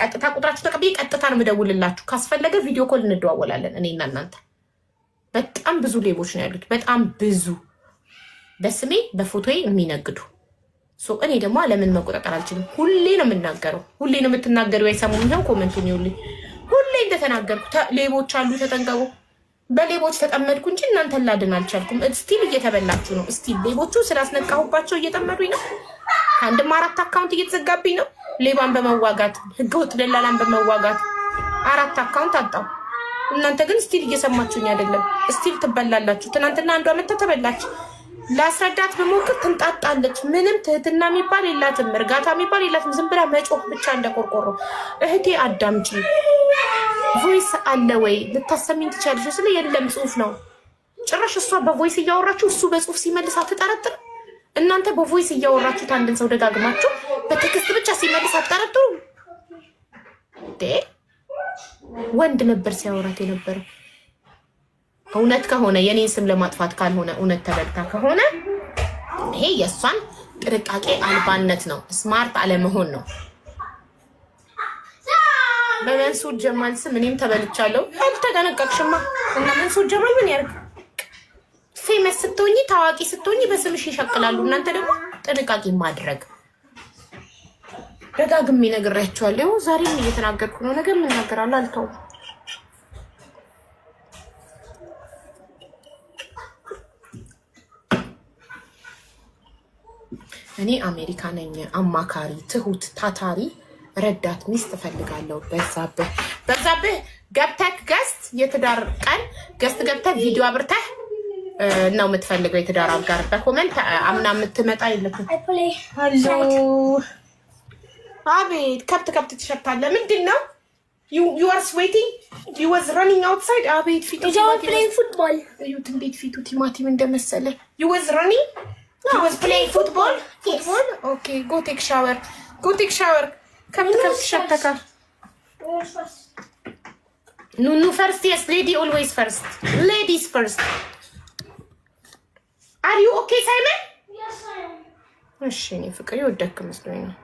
ቀጥታ ቁጥራችሁ ተቀብዬ ቀጥታ ነው የምደውልላችሁ። ካስፈለገ ቪዲዮ ኮል እንደዋወላለን እኔና እናንተ። በጣም ብዙ ሌቦች ነው ያሉት፣ በጣም ብዙ በስሜ በፎቶዬ የሚነግዱ። እኔ ደግሞ ለምን መቆጣጠር አልችልም። ሁሌ ነው የምናገረው። ሁሌ ነው የምትናገረው። አይሰሙም። ይሄው ኮሜንቱን ይውልኝ። ሁሌ እንደተናገርኩ ሌቦች አሉ ተጠንቀቁ። በሌቦች ተጠመድኩ እንጂ እናንተን ላድን አልቻልኩም። ስቲል እየተበላችሁ ነው። ስቲል ሌቦቹ ስላስነቃሁባቸው እየጠመዱኝ ነው። ከአንድም 4 አካውንት እየተዘጋብኝ ነው። ሌባን በመዋጋት ህገወጥ ደላላን በመዋጋት 4 አካውንት አጣው። እናንተ ግን ስቲል እየሰማችሁኝ አይደለም። ስቲል ትበላላችሁ። ትናንትና አንዷ መጣ ተበላች። ላስረዳት በሞክር ትንጣጣለች። ምንም ትህትና የሚባል የላትም፣ እርጋታ የሚባል የላትም። ዝም ብላ መጮህ ብቻ እንደቆርቆሮ። እህቴ አዳምጪ፣ ቮይስ አለ ወይ ልታሰሚኝ ትችያለሽ ስለ የለም ጽሁፍ ነው። ጭራሽ እሷ በቮይስ እያወራችሁ እሱ በጽሁፍ ሲመልስ አትጠረጥር። እናንተ በቮይስ እያወራችሁት አንድን ሰው ደጋግማችሁ በቴክስት ብቻ ሲመልስ አትጠረጥሩ። ወንድ ነበር ሲያወራት የነበረው። እውነት ከሆነ የኔን ስም ለማጥፋት ካልሆነ እውነት ተበልታ ከሆነ ይሄ የእሷን ጥንቃቄ አልባነት ነው፣ ስማርት አለመሆን ነው። በመንሱር ጀማል ስም እኔም ተበልቻለሁ። አልተጠነቀቅሽማ። እና መንሱር ጀማል ምን ያርግ? ፌመስ ስትሆኚ ታዋቂ ስትሆኚ በስምሽ ይሸቅላሉ። እናንተ ደግሞ ጥንቃቄ ማድረግ ደጋግሜ ነግሬያችኋለሁ። ዛሬም እየተናገርኩ ነው። ነገ ምን እናገራለሁ አልተውም። እኔ አሜሪካ ነኝ። አማካሪ፣ ትሁት፣ ታታሪ ረዳት ሚስት እፈልጋለሁ። በዛብህ ገብተህ ገስት የትዳር ቀን ገስት ገብተህ ቪዲዮ አብርተህ ነው የምትፈልገው የትዳር አጋር። በኮሜንት አምና የምትመጣ የለብም። ሄሎ አቤት ከብት ትሸታለህ። ምንድን ነው? You are sweating? You was running outside? አቤት ፊቱ playing football. እዩት እንዴት ፊቱ ቲማቲም እንደመሰለ። You was running? You was playing football? Football? Okay, go take shower. Go take shower. ከብት ትሸተካል። No first, yes, lady always first. Ladies first. Are you okay, Simon? Yes, I am. እሺ እኔ ፍቅር ይወደክ መስሎኝ ነው።